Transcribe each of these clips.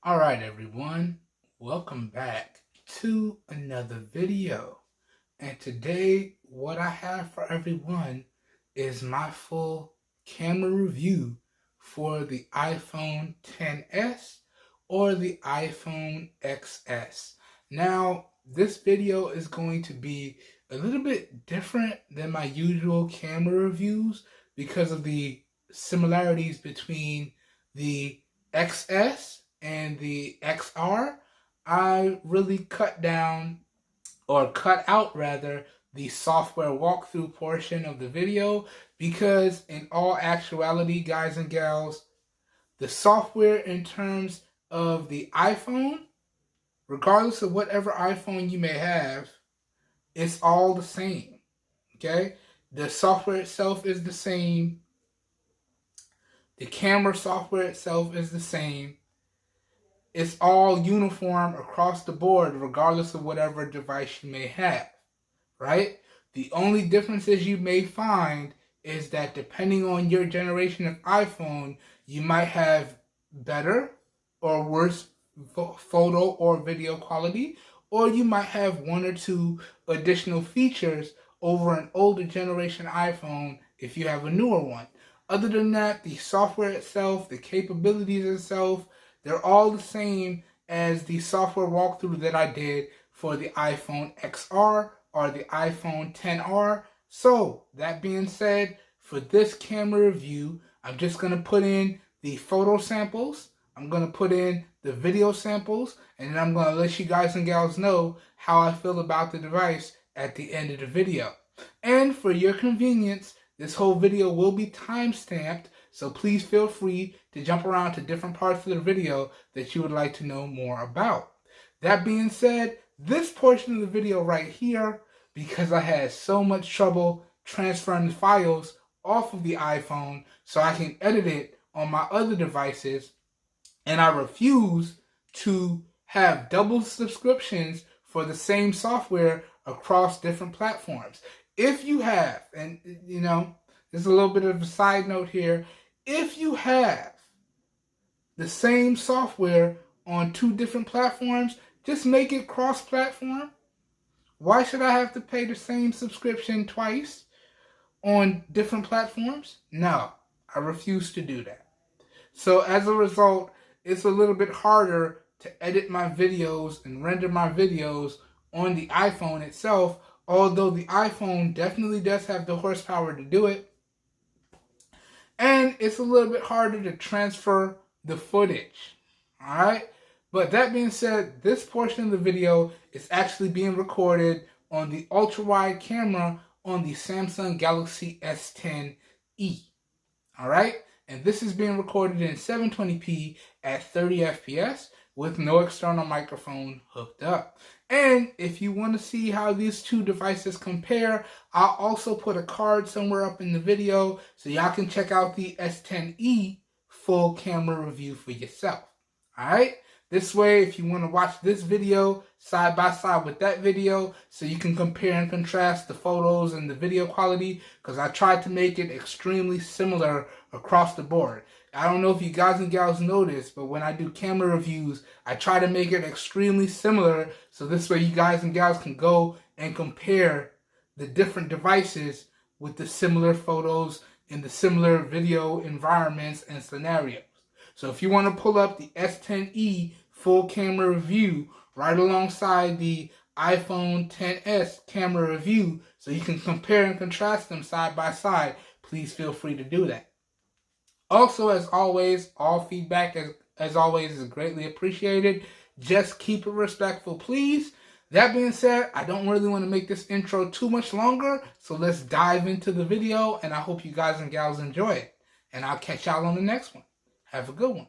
Alright everyone, welcome back to another video. And today what I have for everyone is my full camera review for the iPhone XS or the iPhone XS. Now this video is going to be a little bit different than my usual camera reviews because of the similarities between the XS and the XR. I really cut out the software walkthrough portion of the video because in all actuality, guys and gals, the software in terms of the iPhone, regardless of whatever iPhone you may have, it's all the same, okay? The software itself is the same. The camera software itself is the same. It's all uniform across the board, regardless of whatever device you may have, right? The only differences you may find is that depending on your generation of iPhone, you might have better or worse photo or video quality, or you might have one or two additional features over an older generation iPhone if you have a newer one. Other than that, the software itself, the capabilities itself, they're all the same as the software walkthrough that I did for the iPhone XR or the iPhone XR. So, that being said, for this camera review, I'm just going to put in the photo samples, I'm going to put in the video samples, and then I'm going to let you guys and gals know how I feel about the device at the end of the video. And for your convenience, this whole video will be time-stamped, so please feel free to jump around to different parts of the video that you would like to know more about. That being said, this portion of the video right here, because I had so much trouble transferring the files off of the iPhone so I can edit it on my other devices, and I refuse to have double subscriptions for the same software across different platforms. If you have, and you know, there's a little bit of a side note here, if you have the same software on two different platforms, just make it cross-platform. Why should I have to pay the same subscription twice on different platforms? No, I refuse to do that. So as a result, it's a little bit harder to edit my videos and render my videos on the iPhone itself, although the iPhone definitely does have the horsepower to do it. And it's a little bit harder to transfer the footage, alright? But that being said, this portion of the video is actually being recorded on the ultra-wide camera on the Samsung Galaxy S10e, alright? And this is being recorded in 720p at 30 FPS with no external microphone hooked up. And if you want to see how these two devices compare, I'll also put a card somewhere up in the video so y'all can check out the S10e full camera review for yourself. Alright? This way, if you want to watch this video side by side with that video, so you can compare and contrast the photos and the video quality, because I tried to make it extremely similar across the board. I don't know if you guys and gals notice, but when I do camera reviews, I try to make it extremely similar, so this way you guys and gals can go and compare the different devices with the similar photos in the similar video environments and scenarios. So if you want to pull up the S10e full camera review right alongside the iPhone XS camera review so you can compare and contrast them side by side, please feel free to do that. Also, as always, all feedback as always is greatly appreciated. Just keep it respectful, please. That being said, I don't really want to make this intro too much longer, so let's dive into the video, and I hope you guys and gals enjoy it. And I'll catch y'all on the next one. Have a good one.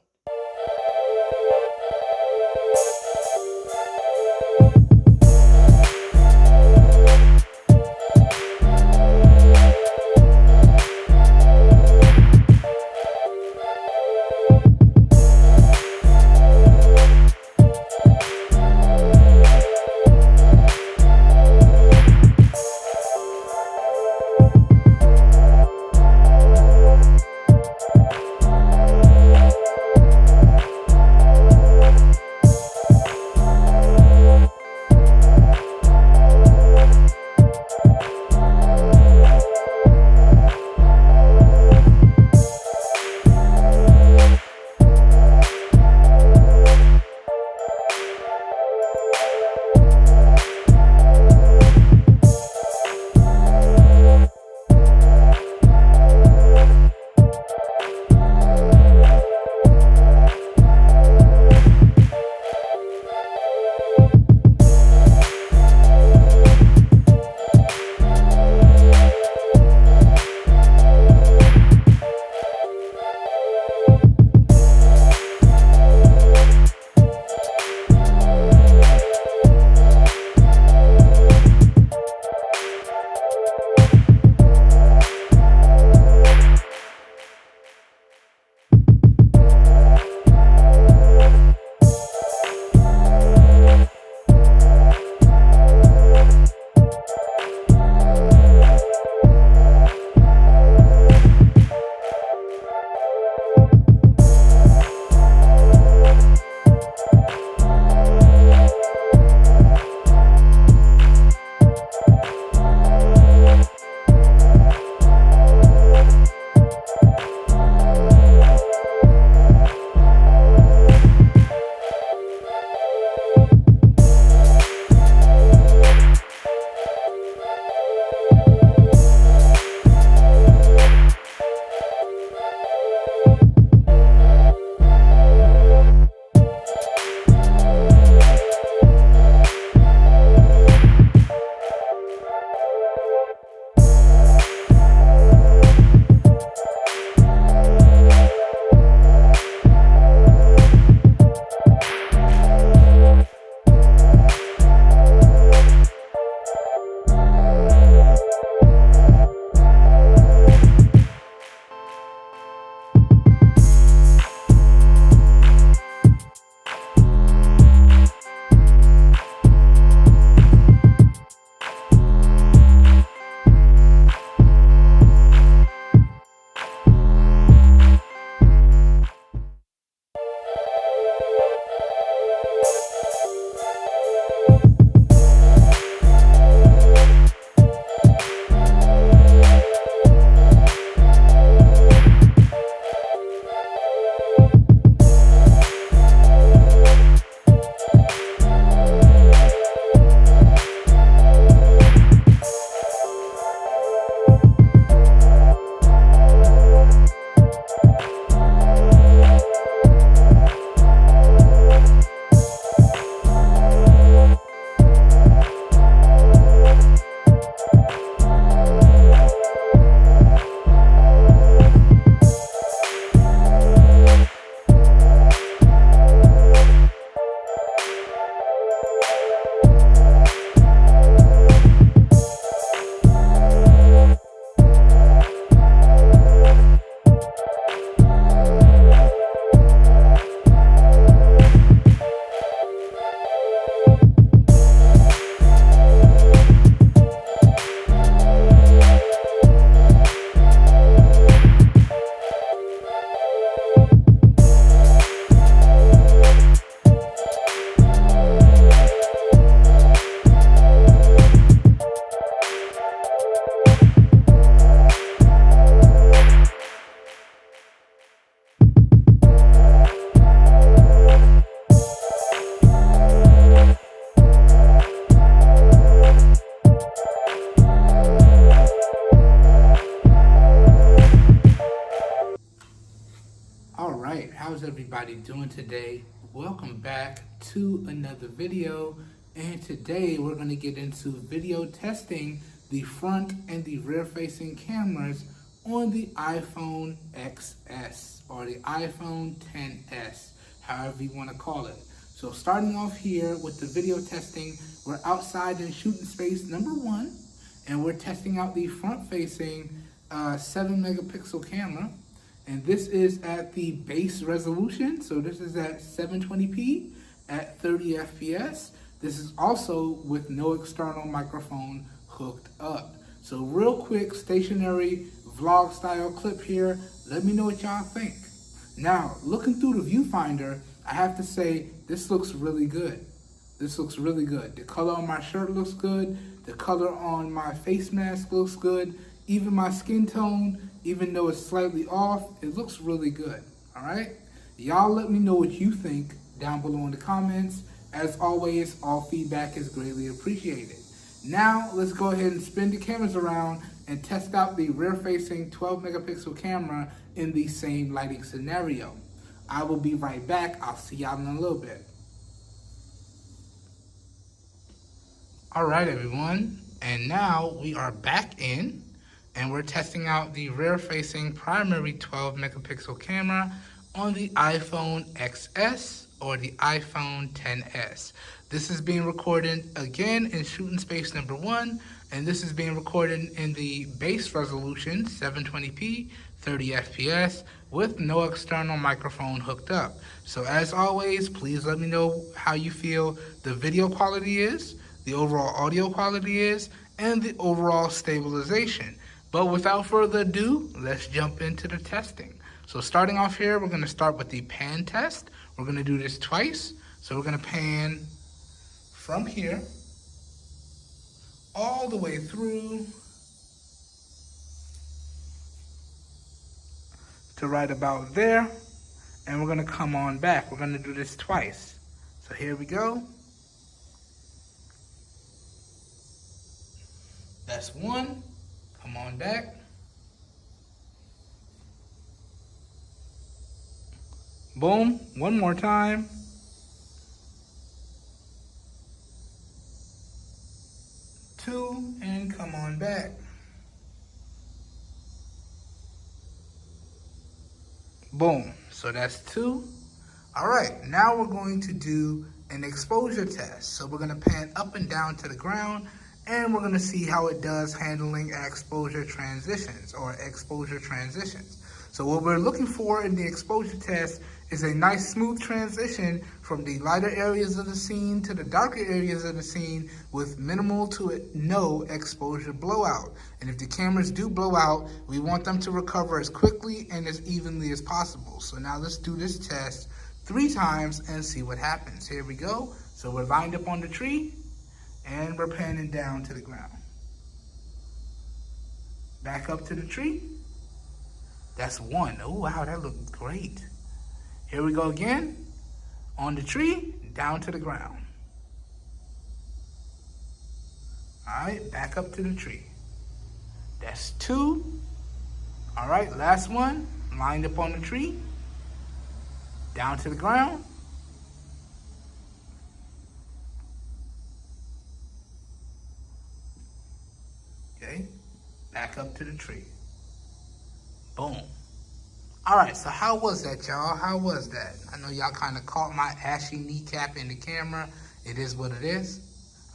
everybody doing today? Welcome back to another video, and today we're going to get into video testing the front and the rear facing cameras on the iPhone XS or the iPhone XS, however you want to call it. So starting off here with the video testing, we're outside in shooting space number 1, and we're testing out the front facing 7 megapixel camera. And this is at the base resolution, so this is at 720p at 30 FPS. This is also with no external microphone hooked up. So real quick, stationary vlog style clip here. Let me know what y'all think. Now, looking through the viewfinder, I have to say, this looks really good. This looks really good. The color on my shirt looks good. The color on my face mask looks good. Even my skin tone, even though it's slightly off, it looks really good, all right? Y'all let me know what you think down below in the comments. As always, all feedback is greatly appreciated. Now, let's go ahead and spin the cameras around and test out the rear-facing 12 megapixel camera in the same lighting scenario. I will be right back. I'll see y'all in a little bit. All right, everyone, and now we are back in, and we're testing out the rear-facing primary 12 megapixel camera on the iPhone XS or the iPhone XS. This is being recorded again in shooting space number 1, and this is being recorded in the base resolution, 720p, 30 FPS, with no external microphone hooked up. So as always, please let me know how you feel the video quality is, the overall audio quality is, and the overall stabilization. But without further ado, let's jump into the testing. So starting off here, we're going to start with the pan test. We're going to do this twice. So we're going to pan from here all the way through to right about there. And we're going to come on back. We're going to do this twice. So here we go. That's one. Come on back. Boom. One more time. Two, and come on back. Boom. So that's 2. All right, now we're going to do an exposure test. So we're going to pan up and down to the ground, and we're going to see how it does handling exposure transitions or exposure transitions. So what we're looking for in the exposure test is a nice smooth transition from the lighter areas of the scene to the darker areas of the scene with minimal to no exposure blowout. And if the cameras do blow out, we want them to recover as quickly and as evenly as possible. So now let's do this test 3 times and see what happens. Here we go. So we're lined up on the tree, and we're panning down to the ground. Back up to the tree. That's 1. Oh, wow, that looked great. Here we go again. On the tree, down to the ground. All right, back up to the tree. That's 2. All right, last one. Lined up on the tree. Down to the ground. Okay, back up to the tree. Boom. All right, so how was that, y'all? How was that? I know y'all kind of caught my ashy kneecap in the camera. It is what it is.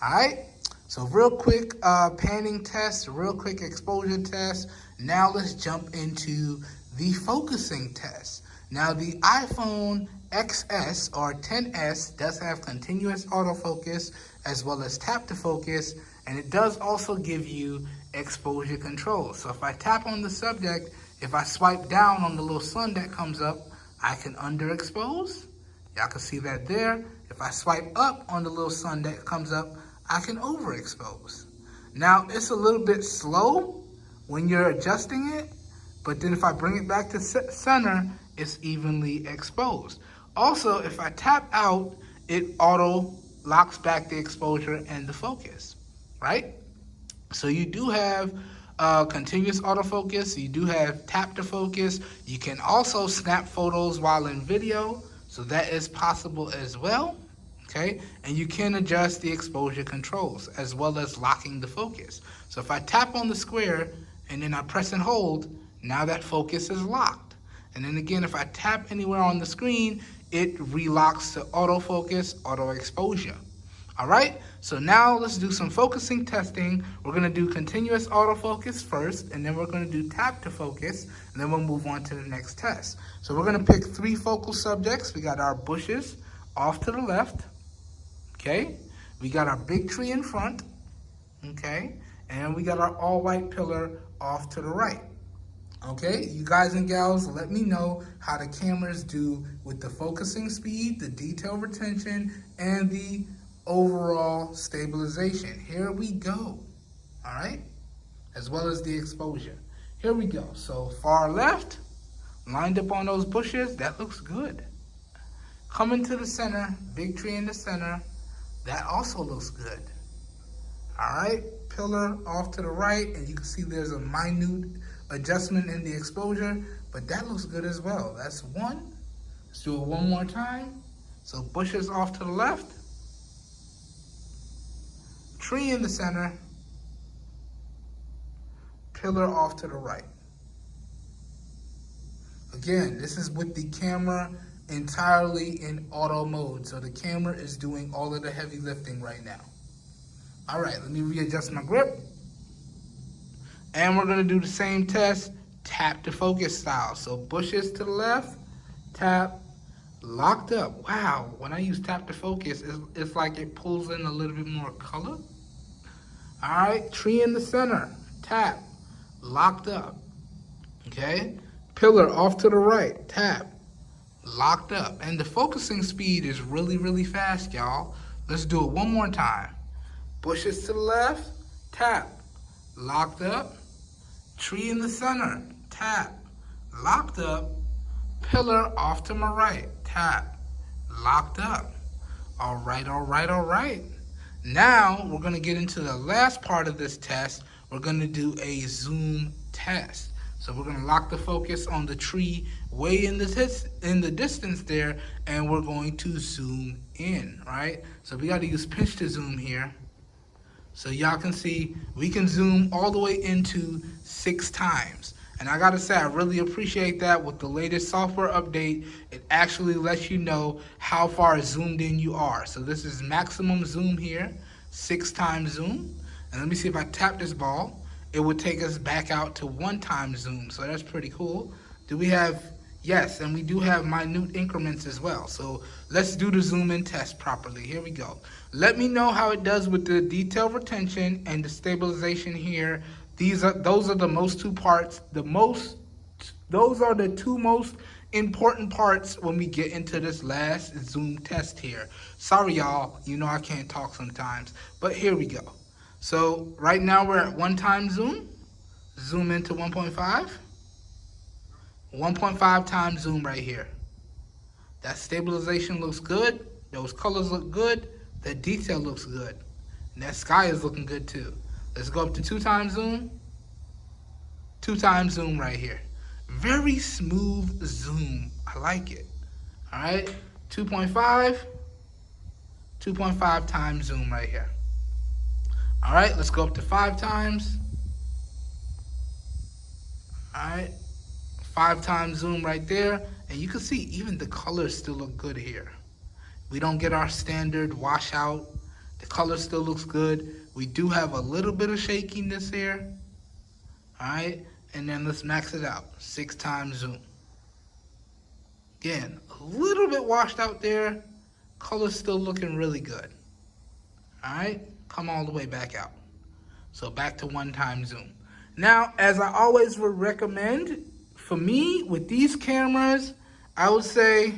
All right, so real quick panning test, real quick exposure test. Now let's jump into the focusing test. Now the iPhone XS or XS does have continuous autofocus as well as tap to focus, and it does also give you exposure control. So if I tap on the subject, if I swipe down on the little sun that comes up, I can underexpose. Y'all can see that there. If I swipe up on the little sun that comes up, I can overexpose. Now, it's a little bit slow when you're adjusting it, but then if I bring it back to center, it's evenly exposed. Also, if I tap out, it auto locks back the exposure and the focus, right? So you do have continuous autofocus. You do have tap to focus. You can also snap photos while in video, so that is possible as well. Okay, and you can adjust the exposure controls as well as locking the focus. So if I tap on the square and then I press and hold, now that focus is locked. And then again, if I tap anywhere on the screen, it relocks to autofocus, auto exposure. All right, so now let's do some focusing testing. We're gonna do continuous autofocus first, and then we're gonna do tap to focus, and then we'll move on to the next test. So we're gonna pick 3 focal subjects. We got our bushes off to the left, okay? We got our big tree in front, okay? And we got our all white pillar off to the right. Okay, you guys and gals, let me know how the cameras do with the focusing speed, the detail retention, and the overall stabilization. Here we go, all right? As well as the exposure. Here we go. So far left, lined up on those bushes, that looks good. Coming to the center, big tree in the center, that also looks good. All right, pillar off to the right, and you can see there's a minute adjustment in the exposure, but that looks good as well. That's one. Let's do it one more time. So bushes off to the left, tree in the center, pillar off to the right. Again, this is with the camera entirely in auto mode, so the camera is doing all of the heavy lifting right now. All right, let me readjust my grip. And we're gonna do the same test, tap to focus style. So bushes to the left, tap, locked up. Wow, when I use tap to focus, it's like it pulls in a little bit more color. All right, tree in the center, tap, locked up, okay? Pillar off to the right, tap, locked up. And the focusing speed is really, really fast, y'all. Let's do it one more time. Bushes to the left, tap, locked up. Tree in the center, tap, locked up. Pillar off to my right, tap, locked up. All right, all right, all right. Now we're gonna get into the last part of this test. We're gonna do a zoom test. So we're gonna lock the focus on the tree way in the distance there, and we're going to zoom in, right? So we gotta use pinch to zoom here. So y'all can see, we can zoom all the way into 6 times. And I gotta say, I really appreciate that. With the latest software update, it actually lets you know how far zoomed in you are. So this is maximum zoom here, 6 times zoom. And let me see if I tap this ball, it would take us back out to 1 time zoom. So that's pretty cool. Do we have, yes, and we do have minute increments as well. So let's do the zoom in test properly. Here we go. Let me know how it does with the detail retention and the stabilization here. Those are the most 2 parts. Those are the 2 most important parts when we get into this last zoom test here. Sorry, y'all. You know I can't talk sometimes, but here we go. So right now we're at 1 time zoom. Zoom into 1.5. 1.5 times zoom right here. That stabilization looks good. Those colors look good. That detail looks good. And that sky is looking good too. Let's go up to 2 times zoom. 2 times zoom right here. Very smooth zoom. I like it. All right. 2.5. 2.5 times zoom right here. All right. Let's go up to 5 times. All right. 5 times zoom right there. And you can see even the colors still look good here. We don't get our standard washout. The color still looks good. We do have a little bit of shakiness here. All right, and then let's max it out. 6 times zoom. Again, a little bit washed out there. Color's still looking really good. All right, come all the way back out. So back to 1 time zoom. Now, as I always would recommend, for me, with these cameras, I would say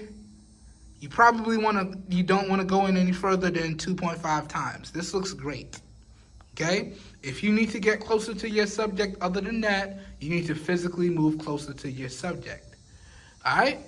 you don't want to go in any further than 2.5 times. This looks great, okay? If you need to get closer to your subject other than that, you need to physically move closer to your subject, all right?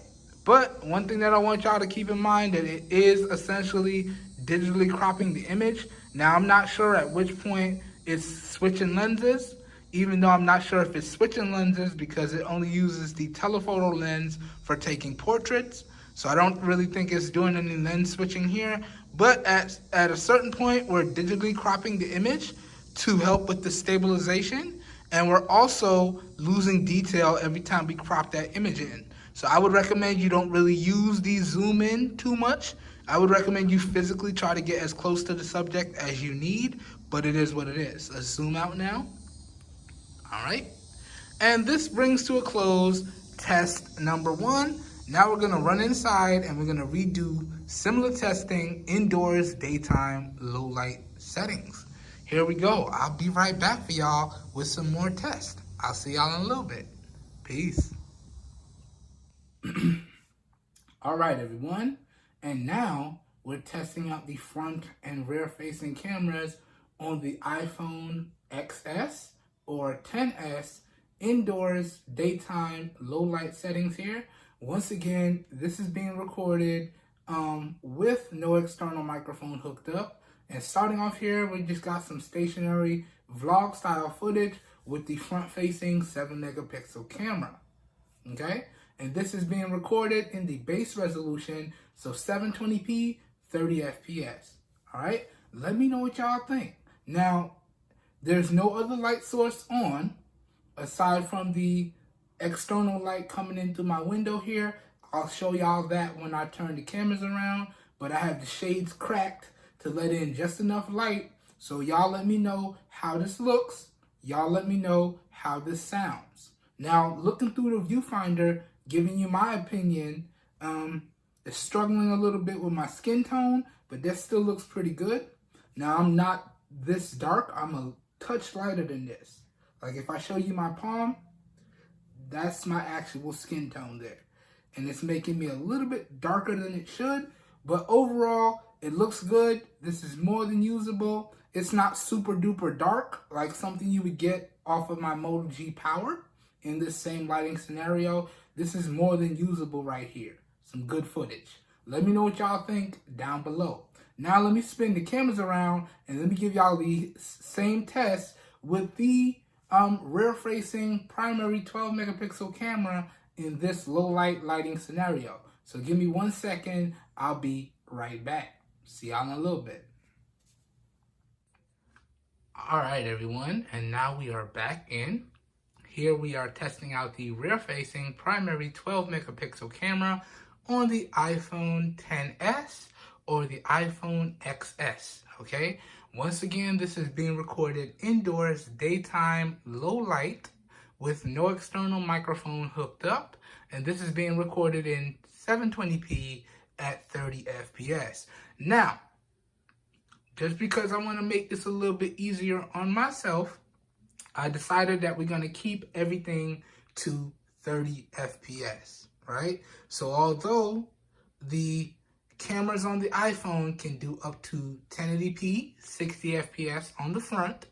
But one thing that I want y'all to keep in mind, that it is essentially digitally cropping the image. Now, I'm not sure at which point it's switching lenses. even though I'm not sure if it's switching lenses because it only uses the telephoto lens for taking portraits. So I don't really think it's doing any lens switching here. But at a certain point, we're digitally cropping the image to help with the stabilization. And we're also losing detail every time we crop that image in. So I would recommend you don't really use the zoom in too much. I would recommend you physically try to get as close to the subject as you need, but it is what it is. Let's zoom out now. All right. And this brings to a close test number 1. Now we're gonna run inside and we're gonna redo similar testing indoors, daytime, low light settings. Here we go. I'll be right back for y'all with some more tests. I'll see y'all in a little bit. Peace. All right, everyone. And now we're testing out the front and rear facing cameras on the iPhone XS or XS indoors, daytime, low light settings here. Once again, this is being recorded with no external microphone hooked up. And starting off here, we just got some stationary vlog style footage with the front facing 7 megapixel camera. Okay? And this is being recorded in the base resolution, so 720p, 30 FPS. All right? Let me know what y'all think. Now, there's no other light source on aside from the external light coming in through my window here. I'll show y'all that when I turn the cameras around, but I have the shades cracked to let in just enough light. So y'all let me know how this looks. Y'all let me know how this sounds. Now, looking through the viewfinder, giving you my opinion, it's struggling a little bit with my skin tone, but that still looks pretty good. Now, I'm not this dark. I'm a touch lighter than this. Like if I show you my palm, that's my actual skin tone there. And it's making me a little bit darker than it should, but overall, it looks good. This is more than usable. It's not super duper dark, like something you would get off of my Moto G Power in this same lighting scenario. This is more than usable right here. Some good footage. Let me know what y'all think down below. Now let me spin the cameras around and let me give y'all the same test with the rear-facing primary 12 megapixel camera in this low light lighting scenario. So give me 1 second. I'll be right back. See y'all in a little bit. All right, everyone, and now we are back in. Here we are testing out the rear-facing primary 12 megapixel camera on the iPhone XS or the iPhone XS, okay? Once again, this is being recorded indoors, daytime, low light, with no external microphone hooked up, and this is being recorded in 720p at 30 FPS. Now, just because I want to make this a little bit easier on myself, I decided that we're going to keep everything to 30 FPS, right? So although the cameras on the iPhone can do up to 1080p, 60 FPS on the front,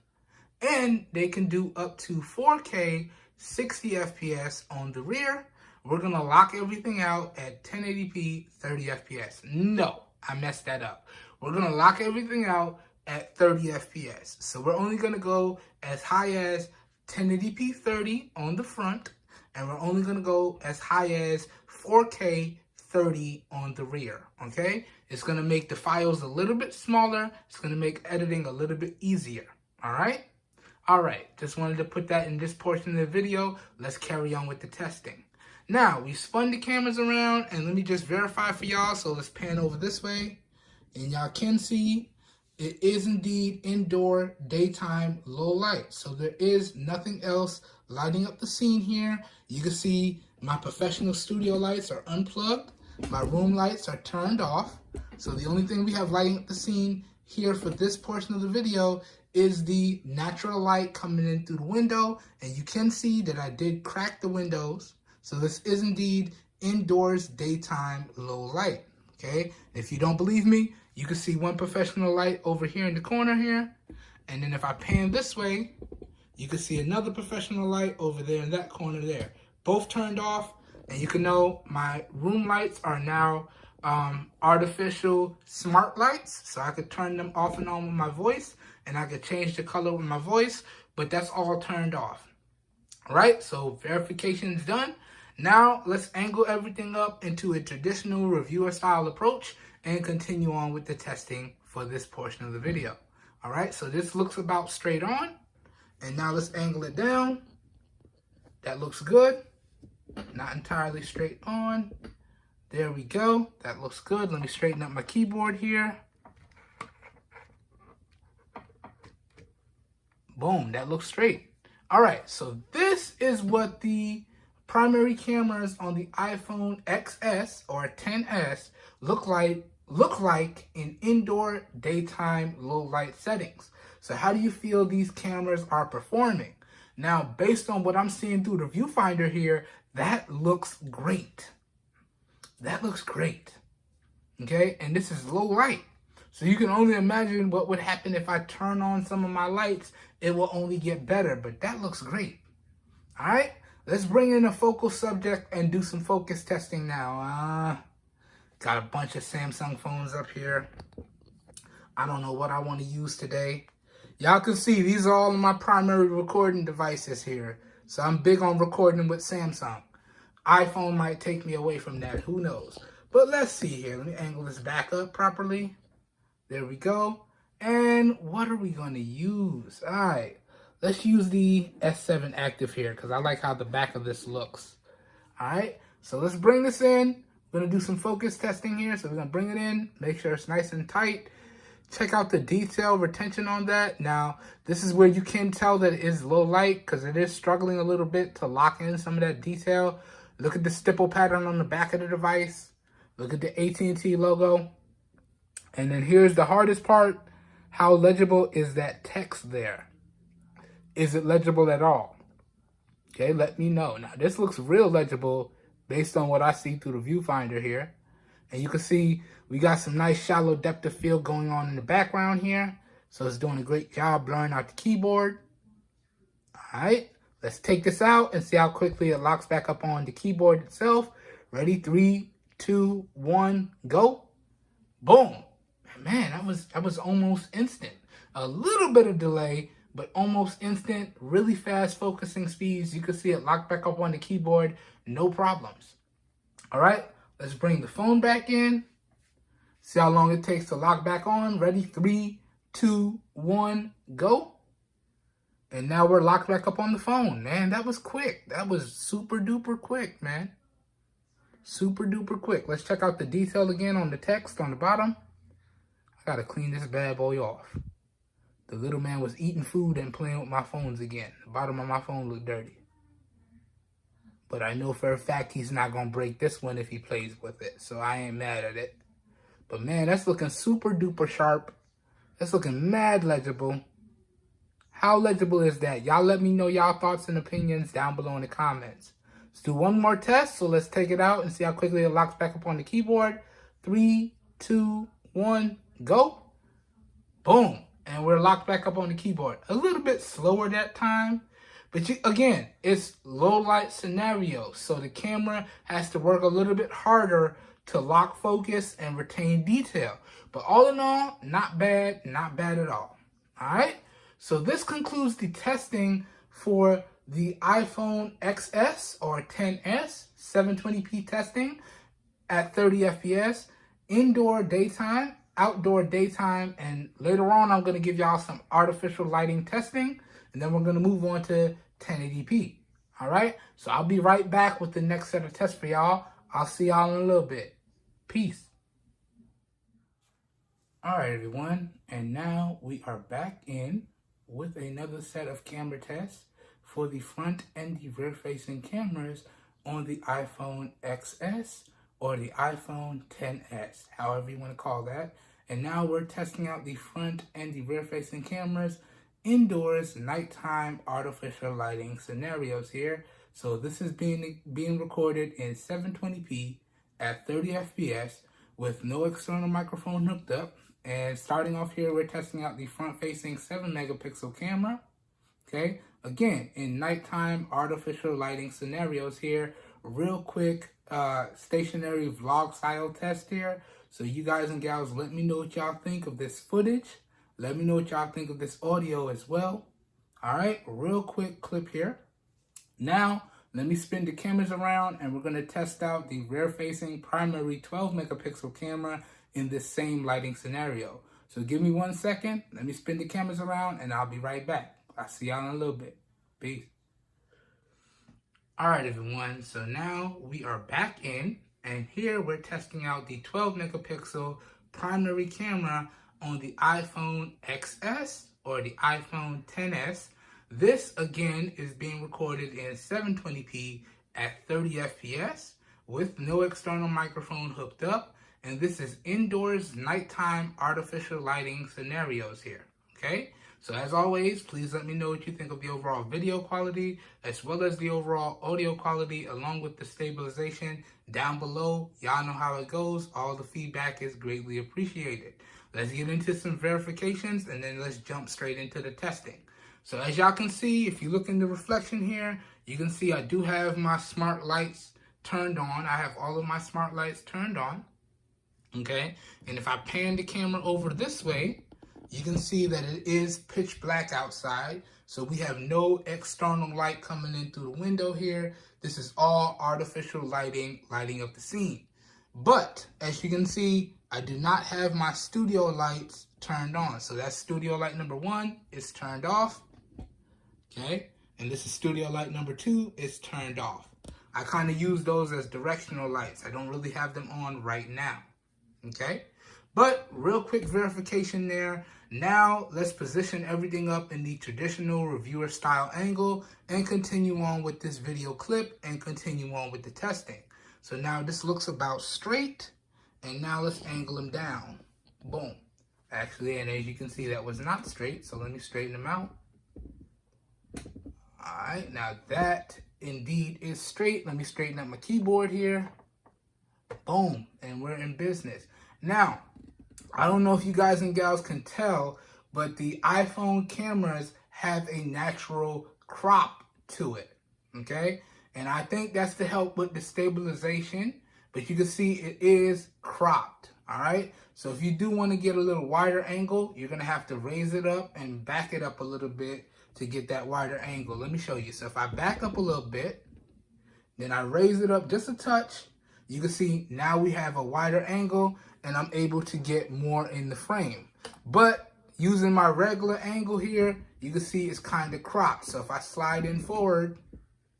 and they can do up to 4K, 60 FPS on the rear, we're going to lock everything out at 1080p, 30 FPS. No, I messed that up. We're going to lock everything out at 30 FPS. So we're only going to go as high as 1080p 30 on the front, and we're only going to go as high as 4K 30 on the rear, okay? It's going to make the files a little bit smaller. It's going to make editing a little bit easier, all right? All right, just wanted to put that in this portion of the video. Let's carry on with the testing. Now, we spun the cameras around, and let me just verify for y'all. So let's pan over this way, and y'all can see it is indeed indoor, daytime, low light. So there is nothing else lighting up the scene here. You can see my professional studio lights are unplugged. My room lights are turned off. So the only thing we have lighting up the scene here for this portion of the video is the natural light coming in through the window. And you can see that I did crack the windows. So this is indeed indoors, daytime, low light. Okay, if you don't believe me, you can see one professional light over here in the corner here. And then if I pan this way, you can see another professional light over there in that corner there. Both turned off, and you can know my room lights are now artificial smart lights. So I could turn them off and on with my voice, and I could change the color with my voice. but that's all turned off. All right, so verification is done. Now let's angle everything up into a traditional reviewer style approach and continue on with the testing for this portion of the video. All right, so this looks about straight on. And now let's angle it down. That looks good. Not entirely straight on. There we go. That looks good. Let me straighten up my keyboard here. Boom, that looks straight. All right, so this is what the primary cameras on the iPhone XS or XS look like in indoor daytime low light settings. So how do you feel these cameras are performing? Now, based on what I'm seeing through the viewfinder here, that looks great. That looks great. Okay, and this is low light. So you can only imagine what would happen if I turn on some of my lights. It will only get better, but that looks great. All right, let's bring in a focal subject and do some focus testing now. Got a bunch of Samsung phones up here. I don't know what I want to use today. Y'all can see these are all of my primary recording devices here. So I'm big on recording with Samsung. iPhone might take me away from that, who knows. But let's see here. Let me angle this back up properly. There we go. And what are we going to use? All right. Let's use the S7 Active here because I like how the back of this looks. All right. So let's bring this in. We're going to do some focus testing here. So we're going to bring it in. Make sure it's nice and tight. Check out the detail retention on that. Now, this is where you can tell that it is low light because it is struggling a little bit to lock in some of that detail. Look at the stipple pattern on the back of the device. Look at the AT&T logo. And then here's the hardest part. How legible is that text there? Is it legible at all? Okay, let me know. Now, this looks real legible based on what I see through the viewfinder here. And you can see we got some nice shallow depth of field going on in the background here. So it's doing a great job blurring out the keyboard. All right, let's take this out and see how quickly it locks back up on the keyboard itself. Ready? 3, 2, 1, go. Boom. Man, that was almost instant. A little bit of delay, but almost instant. Really fast focusing speeds. You can see it locked back up on the keyboard. No problems. All right, let's bring the phone back in. See how long it takes to lock back on. Ready? 3, 2, 1, go. And now we're locked back up on the phone. Man, that was quick. That was super duper quick, man. Super duper quick. Let's check out the detail again on the text on the bottom. I gotta clean this bad boy off. The little man was eating food and playing with my phones again. The bottom of my phone looked dirty. But I know for a fact he's not gonna break this one if he plays with it. So I ain't mad at it. But man, that's looking super duper sharp. That's looking mad legible. How legible is that? Y'all let me know y'all thoughts and opinions down below in the comments. Let's do one more test. So let's take it out and see how quickly it locks back up on the keyboard. 3, 2, 1, go. Boom. And we're locked back up on the keyboard. A little bit slower that time. But again, it's low light scenario. So the camera has to work a little bit harder to lock focus and retain detail. But all in all, not bad at all. All right. So this concludes the testing for the iPhone XS or XS 720p testing at 30 FPS, indoor daytime, outdoor daytime, and later on I'm going to give y'all some artificial lighting testing, and then we're going to move on to 1080p. All right, so I'll be right back with the next set of tests for y'all. I'll see y'all in a little bit. Peace. All right, everyone, and now we are back in with another set of camera tests for the front and the rear facing cameras on the iPhone XS or the iPhone XS, however you want to call that. And now we're testing out the front and the rear facing cameras indoors, nighttime, artificial lighting scenarios here. So this is being recorded in 720p at 30 FPS with no external microphone hooked up. And starting off here, we're testing out the front-facing 7-megapixel camera. Okay, again, in nighttime artificial lighting scenarios here. Real quick stationary vlog style test here. So you guys and gals, let me know what y'all think of this footage. Let me know what y'all think of this audio as well. All right, real quick clip here. Now, let me spin the cameras around and we're going to test out the rear-facing primary 12 megapixel camera in this same lighting scenario. So give me 1 second. Let me spin the cameras around and I'll be right back. I'll see y'all in a little bit. Peace. All right, everyone. So now we are back in, and here we're testing out the 12 megapixel primary camera on the iPhone XS or the iPhone XS. This, again, is being recorded in 720p at 30 FPS with no external microphone hooked up. And this is indoors, nighttime, artificial lighting scenarios here, okay? So as always, please let me know what you think of the overall video quality, as well as the overall audio quality, along with the stabilization down below. Y'all know how it goes. All the feedback is greatly appreciated. Let's get into some verifications, and then let's jump straight into the testing. So as y'all can see, if you look in the reflection here, you can see I do have my smart lights turned on. I have all of my smart lights turned on, okay? And if I pan the camera over this way, you can see that it is pitch black outside. So we have no external light coming in through the window here. This is all artificial lighting, lighting up the scene. But as you can see, I do not have my studio lights turned on. So that's studio light number 1 is turned off. Okay, and this is studio light number 2 is turned off. I kind of use those as directional lights. I don't really have them on right now. Okay, but real quick verification there. Now let's position everything up in the traditional reviewer style angle and continue on with this video clip and continue on with the testing. So now this looks about straight, and now let's angle them down. Boom. Actually, and as you can see, that was not straight, so let me straighten them out. All right, now that indeed is straight. Let me straighten up my keyboard here. Boom, and we're in business. Now, I don't know if you guys and gals can tell, but the iPhone cameras have a natural crop to it, okay? And I think that's to help with the stabilization, but you can see it is cropped, all right? So if you do want to get a little wider angle, you're going to have to raise it up and back it up a little bit to get that wider angle. Let me show you. So if I back up a little bit, then I raise it up just a touch, you can see now we have a wider angle and I'm able to get more in the frame. But using my regular angle here, you can see it's kind of cropped. So if I slide in forward,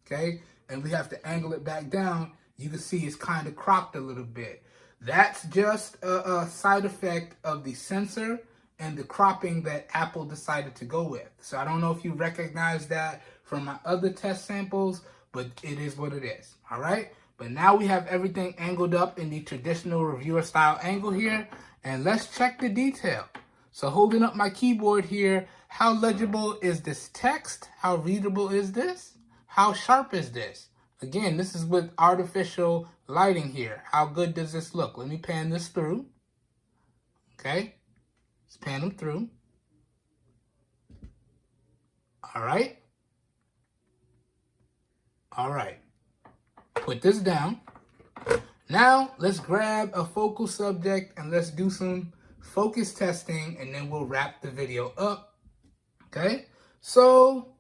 okay, and we have to angle it back down, you can see it's kind of cropped a little bit. That's just a side effect of the sensor and the cropping that Apple decided to go with. So I don't know if you recognize that from my other test samples, but it is what it is, all right? But now we have everything angled up in the traditional reviewer style angle here, and let's check the detail. So holding up my keyboard here, how legible is this text? How readable is this? How sharp is this? Again, this is with artificial lighting here. How good does this look? Let me pan this through. Okay, let's pan them through. All right. All right. Put this down. Now, let's grab a focal subject and let's do some focus testing, and then we'll wrap the video up. Okay, so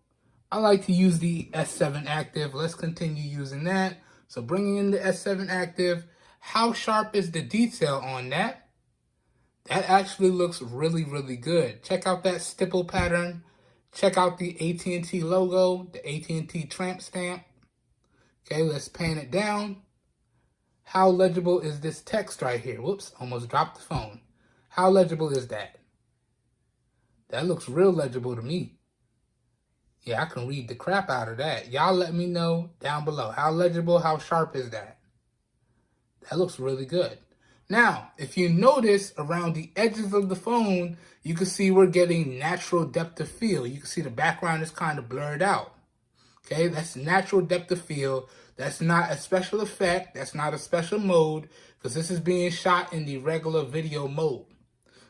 I like to use the S7 Active. Let's continue using that. So bringing in the S7 Active, how sharp is the detail on that? That actually looks really, really good. Check out that stipple pattern. Check out the AT&T logo, the AT&T tramp stamp. Okay, let's pan it down. How legible is this text right here? Whoops, almost dropped the phone. How legible is that? That looks real legible to me. Yeah, I can read the crap out of that. Y'all let me know down below. How legible, how sharp is that? That looks really good. Now, if you notice around the edges of the phone, you can see we're getting natural depth of field. You can see the background is kind of blurred out. Okay, that's natural depth of field. That's not a special effect. That's not a special mode, because this is being shot in the regular video mode.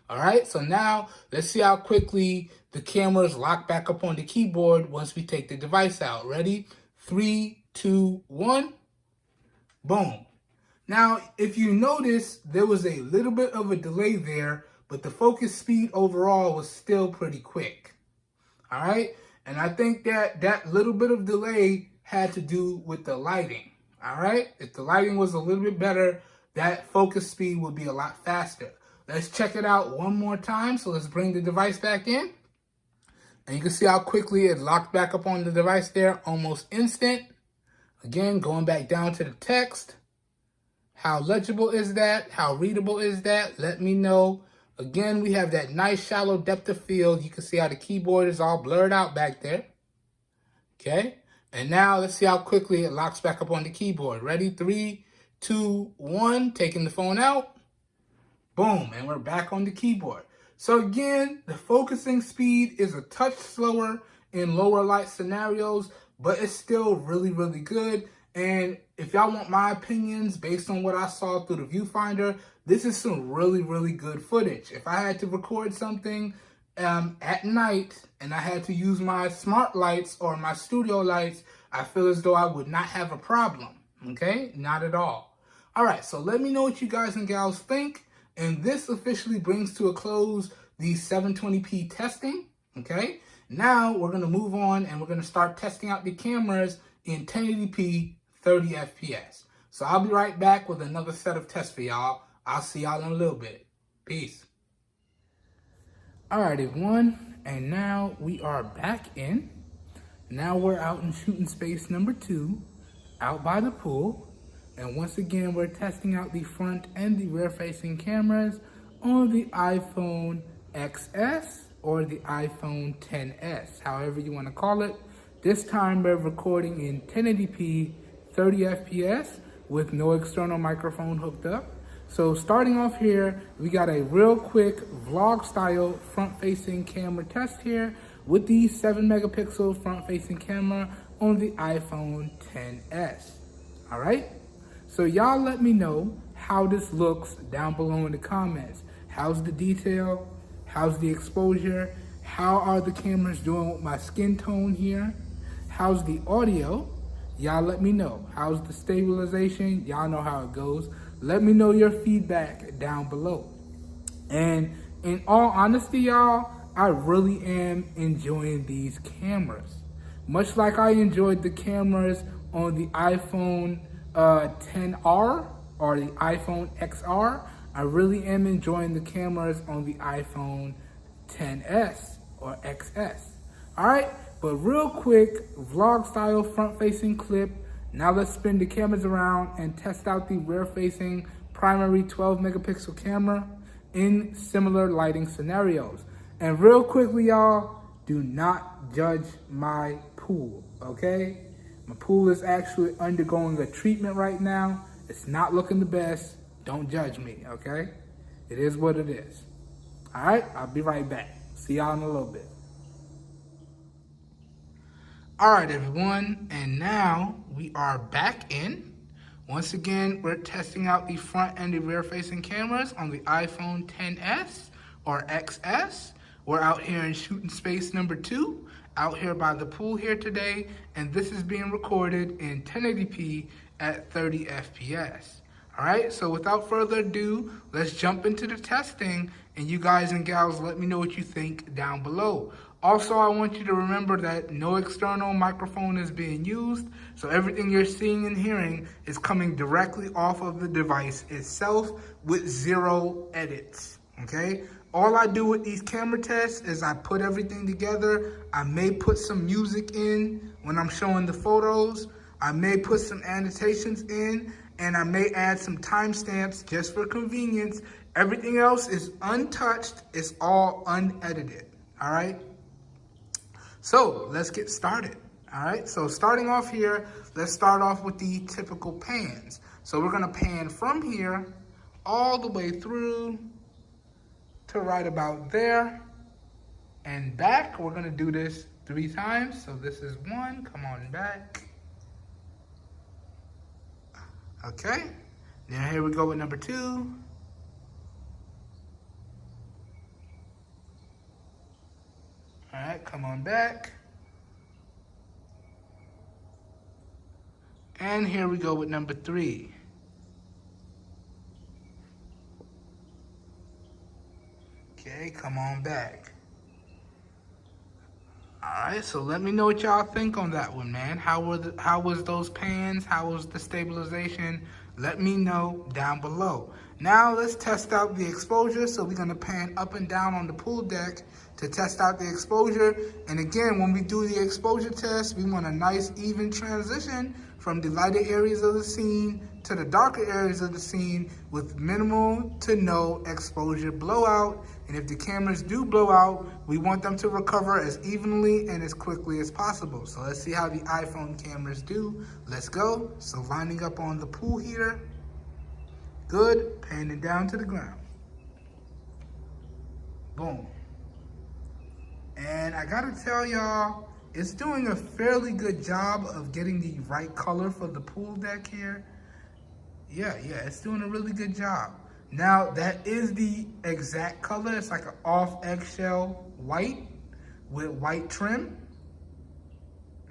All right, so now let's see how quickly the cameras lock back up on the keyboard once we take the device out. Ready? 3, 2, 1. Boom. Now, if you notice, there was a little bit of a delay there, but the focus speed overall was still pretty quick. All right. And I think that that little bit of delay had to do with the lighting. All right? If the lighting was a little bit better, that focus speed would be a lot faster. Let's check it out one more time. So let's bring the device back in. And you can see how quickly it locked back up on the device there, almost instant. Again, going back down to the text. How legible is that? How readable is that? Let me know. Again, we have that nice shallow depth of field. You can see how the keyboard is all blurred out back there. Okay. And now let's see how quickly it locks back up on the keyboard. Ready? 3, 2, 1. Taking the phone out. Boom. And we're back on the keyboard. So again, the focusing speed is a touch slower in lower light scenarios, but it's still really, really good. And if y'all want my opinions based on what I saw through the viewfinder, this is some really, really good footage. If I had to record something at night and I had to use my smart lights or my studio lights, I feel as though I would not have a problem. Okay? Not at all. All right, so let me know what you guys and gals think. And this officially brings to a close the 720p testing. Okay? Now we're going to move on and we're going to start testing out the cameras in 1080p 30 FPS. So I'll be right back with another set of tests for y'all. I'll see y'all in a little bit. Peace. All right, everyone. And now we are back in. Now we're out in shooting space number 2, out by the pool. And once again, we're testing out the front and the rear-facing cameras on the iPhone XS or the iPhone XS, however you want to call it. This time we're recording in 1080p 30 FPS with no external microphone hooked up. So starting off here, we got a real quick vlog style front facing camera test here with the 7 megapixel front facing camera on the iPhone XS. All right. So y'all let me know how this looks down below in the comments. How's the detail? How's the exposure? How are the cameras doing with my skin tone here? How's the audio? Y'all let me know. How's the stabilization? Y'all know how it goes. Let me know your feedback down below. And in all honesty, y'all, I really am enjoying these cameras. Much like I enjoyed the cameras on the iPhone XR or the iPhone XR, I really am enjoying the cameras on the iPhone XS or XS. All right. But real quick, vlog style front facing clip. Now let's spin the cameras around and test out the rear facing primary 12 megapixel camera in similar lighting scenarios. And real quickly, y'all, do not judge my pool, okay? My pool is actually undergoing a treatment right now. It's not looking the best. Don't judge me, okay? It is what it is. All right, I'll be right back. See y'all in a little bit. All right, everyone, and now we are back in. Once again, we're testing out the front and the rear-facing cameras on the iPhone XS or XS. We're out here in shooting space number 2, out here by the pool here today, and this is being recorded in 1080p at 30 FPS. All right, so without further ado, let's jump into the testing, and you guys and gals, let me know what you think down below. Also, I want you to remember that no external microphone is being used, so everything you're seeing and hearing is coming directly off of the device itself with 0 edits, okay? All I do with these camera tests is I put everything together. I may put some music in when I'm showing the photos. I may put some annotations in, and I may add some timestamps just for convenience. Everything else is untouched. It's all unedited, all right? So let's get started. All right, so starting off here, let's start off with the typical pans. So we're gonna pan from here all the way through to right about there and back. We're gonna do this 3 times. So this is 1, come on back. Okay, now here we go with number 2. All right, come on back. And here we go with number 3. Okay, come on back. Alright, so let me know what y'all think on that one, man. How was those pans? How was the stabilization? Let me know down below. Now let's test out the exposure. So we're gonna pan up and down on the pool deck to test out the exposure. And again, when we do the exposure test, we want a nice even transition from the lighter areas of the scene to the darker areas of the scene with minimal to no exposure blowout. And if the cameras do blow out, we want them to recover as evenly and as quickly as possible. So let's see how the iPhone cameras do. Let's go. So lining up on the pool heater. Good. Panning down to the ground. Boom. And I gotta tell y'all, it's doing a fairly good job of getting the right color for the pool deck here. Yeah, it's doing a really good job. Now, that is the exact color. It's like an off eggshell white with white trim.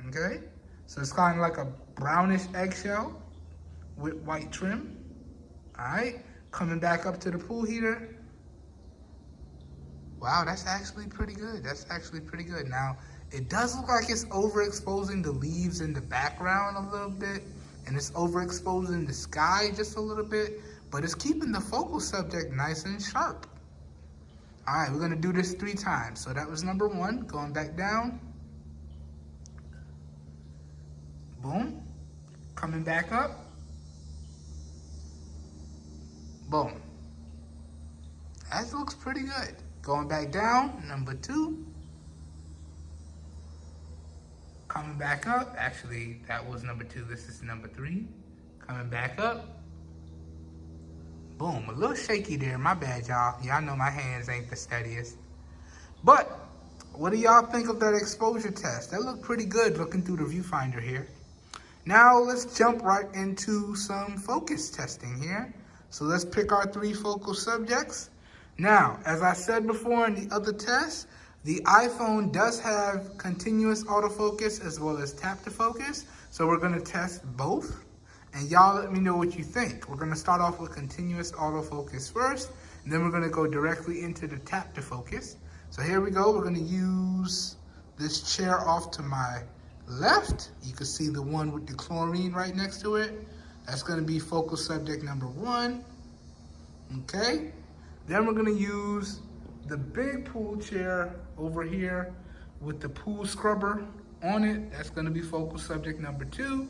Okay? So it's kind of like a brownish eggshell with white trim. All right? Coming back up to the pool heater. Wow, that's actually pretty good. That's actually pretty good. Now, it does look like it's overexposing the leaves in the background a little bit, and it's overexposing the sky just a little bit, but it's keeping the focal subject nice and sharp. All right, we're gonna do this 3 times. So that was number 1, going back down. Boom. Coming back up. Boom. That looks pretty good. Going back down, number 2. Coming back up. Actually, that was number 2. This is number 3. Coming back up. Boom. A little shaky there. My bad, y'all. Y'all know my hands ain't the steadiest. But what do y'all think of that exposure test? That looked pretty good looking through the viewfinder here. Now let's jump right into some focus testing here. So let's pick our 3 focal subjects. Now, as I said before in the other test, the iPhone does have continuous autofocus as well as tap to focus. So we're gonna test both. And y'all let me know what you think. We're gonna start off with continuous autofocus first, and then we're gonna go directly into the tap to focus. So here we go. We're gonna use this chair off to my left. You can see the one with the chlorine right next to it. That's gonna be focal subject number 1. Okay. Then we're gonna use the big pool chair over here with the pool scrubber on it. That's gonna be focal subject number 2.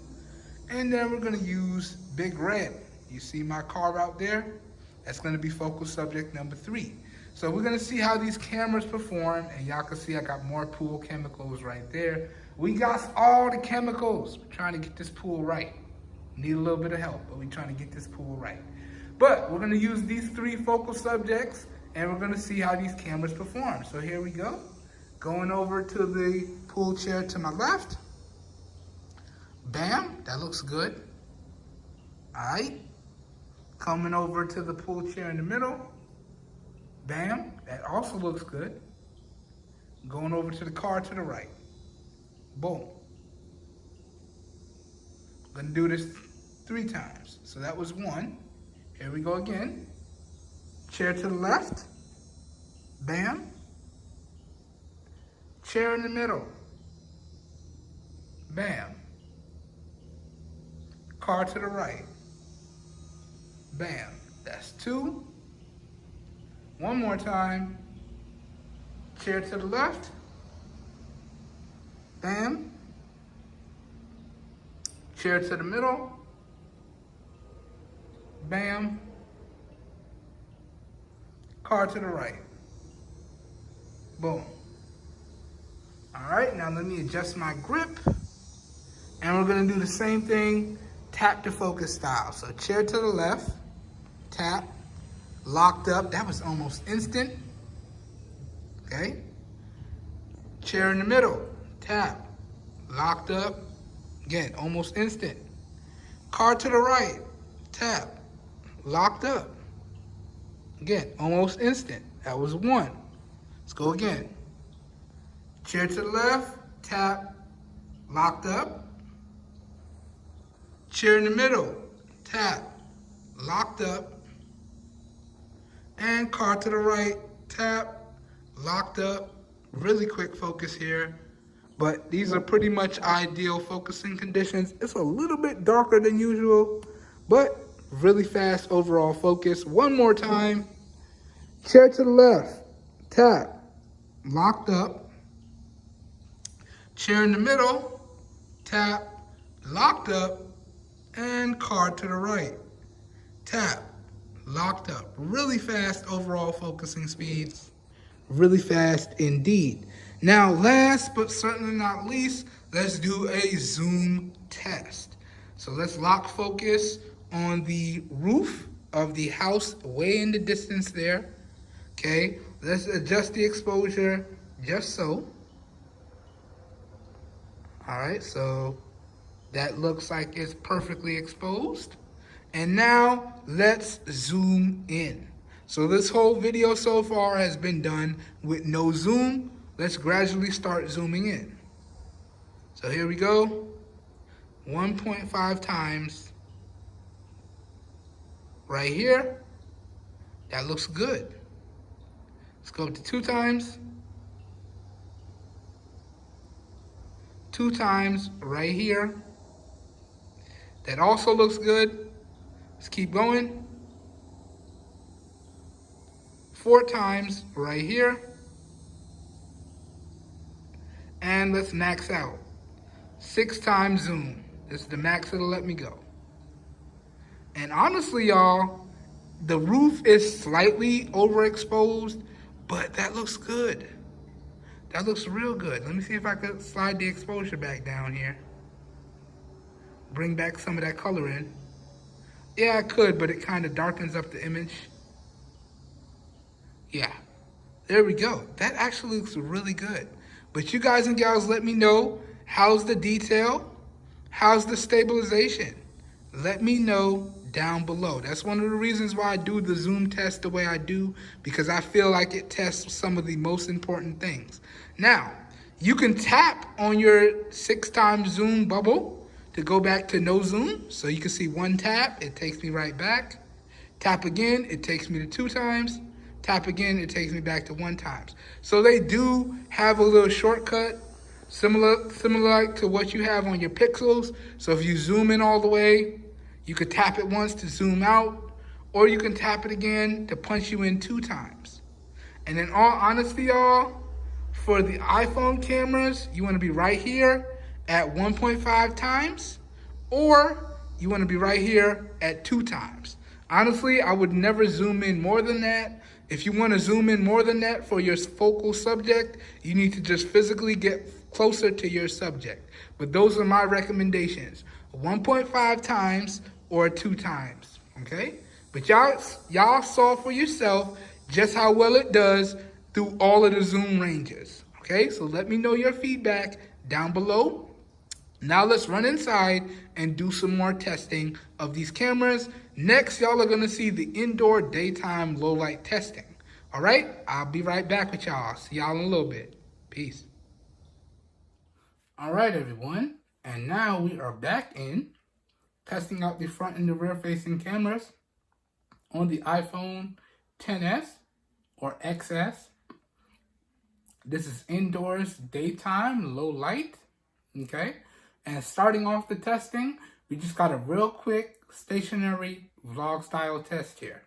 And then we're gonna use Big Red. You see my car out there? That's gonna be focal subject number 3. So we're gonna see how these cameras perform, and y'all can see I got more pool chemicals right there. We got all the chemicals. We're trying to get this pool right. Need a little bit of help, but we're trying to get this pool right. But we're gonna use these 3 focal subjects, and we're gonna see how these cameras perform. So here we go. Going over to the pool chair to my left. Bam, that looks good. All right. Coming over to the pool chair in the middle. Bam, that also looks good. Going over to the car to the right. Boom. Gonna do this 3 times. So that was 1. Here we go again. Chair to the left. Bam. Chair in the middle. Bam. Car to the right. Bam. That's 2. One more time. Chair to the left. Bam. Chair to the middle. Bam. Car to the right. Boom. All right, now let me adjust my grip. And we're gonna do the same thing, tap to focus style. So chair to the left, tap, locked up. That was almost instant. Okay. Chair in the middle, tap, locked up. Again, almost instant. Car to the right, tap, locked up. Again, almost instant. That was 1. Let's go again. Chair to the left, tap, locked up. Chair in the middle, tap, locked up. And car to the right, tap, locked up. Really quick focus here. but these are pretty much ideal focusing conditions. It's a little bit darker than usual, but really fast overall focus. One more time. Chair to the left, tap, locked up. Chair in the middle, tap, locked up, and card to the right. Tap, locked up. Really fast overall focusing speeds. Really fast indeed. Now, last but certainly not least, let's do a zoom test. So let's lock focus on the roof of the house way in the distance there. Okay, let's adjust the exposure just so. All right, so that looks like it's perfectly exposed. And now let's zoom in. So this whole video so far has been done with no zoom. Let's gradually start zooming in. So here we go. 1.5 times. Right here. That looks good. Let's go up to 2 times. 2 times right here. That also looks good. Let's keep going. 4 times right here. And let's max out. 6 times zoom. This is the max it'll let me go. And honestly, y'all, the roof is slightly overexposed, but that looks good. That looks real good. Let me see if I could slide the exposure back down here. Bring back some of that color in. Yeah, I could, but it kind of darkens up the image. Yeah, there we go. That actually looks really good. But you guys and gals, let me know, how's the detail? How's the stabilization? Let me know down below. That's one of the reasons why I do the zoom test the way I do, because I feel like it tests some of the most important things. Now, you can tap on your 6 times zoom bubble to go back to no zoom. So you can see 1 tap, it takes me right back. Tap again, it takes me to 2 times. Tap again, it takes me back to 1 times. So they do have a little shortcut, similar to what you have on your pixels. So if you zoom in all the way, you could tap it once to zoom out, or you can tap it again to punch you in 2 times. And in all honesty, y'all, for the iPhone cameras, you want to be right here at 1.5 times, or you want to be right here at 2 times. Honestly, I would never zoom in more than that. If you want to zoom in more than that for your focal subject, you need to just physically get closer to your subject. But those are my recommendations. 1.5 times or 2 times, okay? But y'all saw for yourself just how well it does through all of the zoom ranges, okay? So let me know your feedback down below. Now let's run inside and do some more testing of these cameras. Next, y'all are gonna see the indoor daytime low light testing. All right, I'll be right back with y'all. See y'all in a little bit. Peace. All right, everyone. And now we are back in testing out the front and the rear facing cameras on the iPhone XS or XS. This is indoors daytime low light, okay? And starting off the testing, we just got a real quick stationary vlog style test here.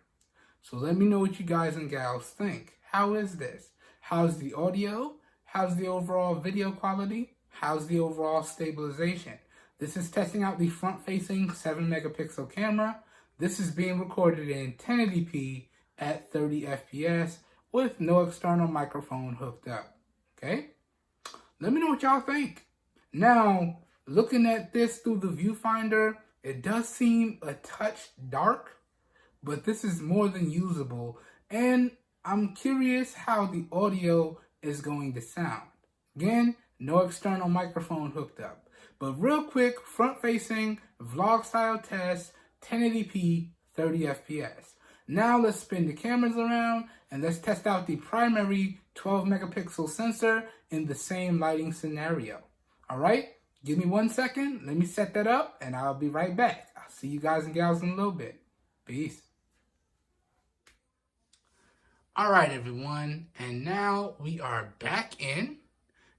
So let me know what you guys and gals think. How is this? How's the audio? How's the overall video quality? How's the overall stabilization? This is testing out the front-facing 7-megapixel camera. This is being recorded in 1080p at 30 FPS with no external microphone hooked up, okay? Let me know what y'all think. Now, looking at this through the viewfinder, it does seem a touch dark, but this is more than usable, and I'm curious how the audio is going to sound. Again, no external microphone hooked up. But real quick, front-facing, vlog-style test, 1080p, 30 FPS. Now let's spin the cameras around, and let's test out the primary 12-megapixel sensor in the same lighting scenario. All right? Give me 1 second. Let me set that up, and I'll be right back. I'll see you guys and gals in a little bit. Peace. All right, everyone. And now we are back in.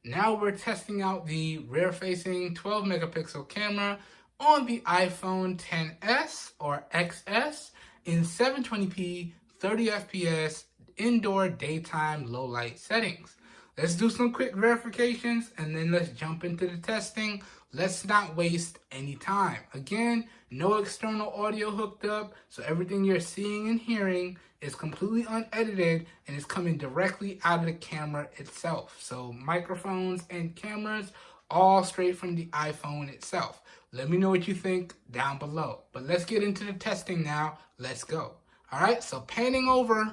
Now we're testing out the rear-facing 12 megapixel camera on the iPhone XS or XS in 720p, 30 FPS, indoor daytime low light settings. Let's do some quick verifications and then let's jump into the testing. Let's not waste any time. Again, no external audio hooked up, so everything you're seeing and hearing is completely unedited and is coming directly out of the camera itself. So microphones and cameras, all straight from the iPhone itself. Let me know what you think down below. But let's get into the testing now. Let's go. All right, so panning over,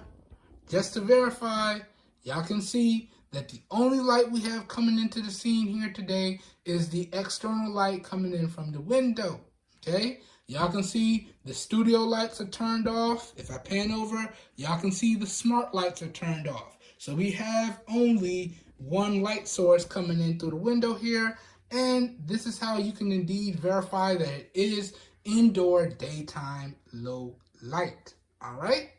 just to verify, y'all can see that the only light we have coming into the scene here today is the external light coming in from the window, okay? Y'all can see the studio lights are turned off. If I pan over, y'all can see the smart lights are turned off. So we have only one light source coming in through the window here, and this is how you can indeed verify that it is indoor daytime low light, all right?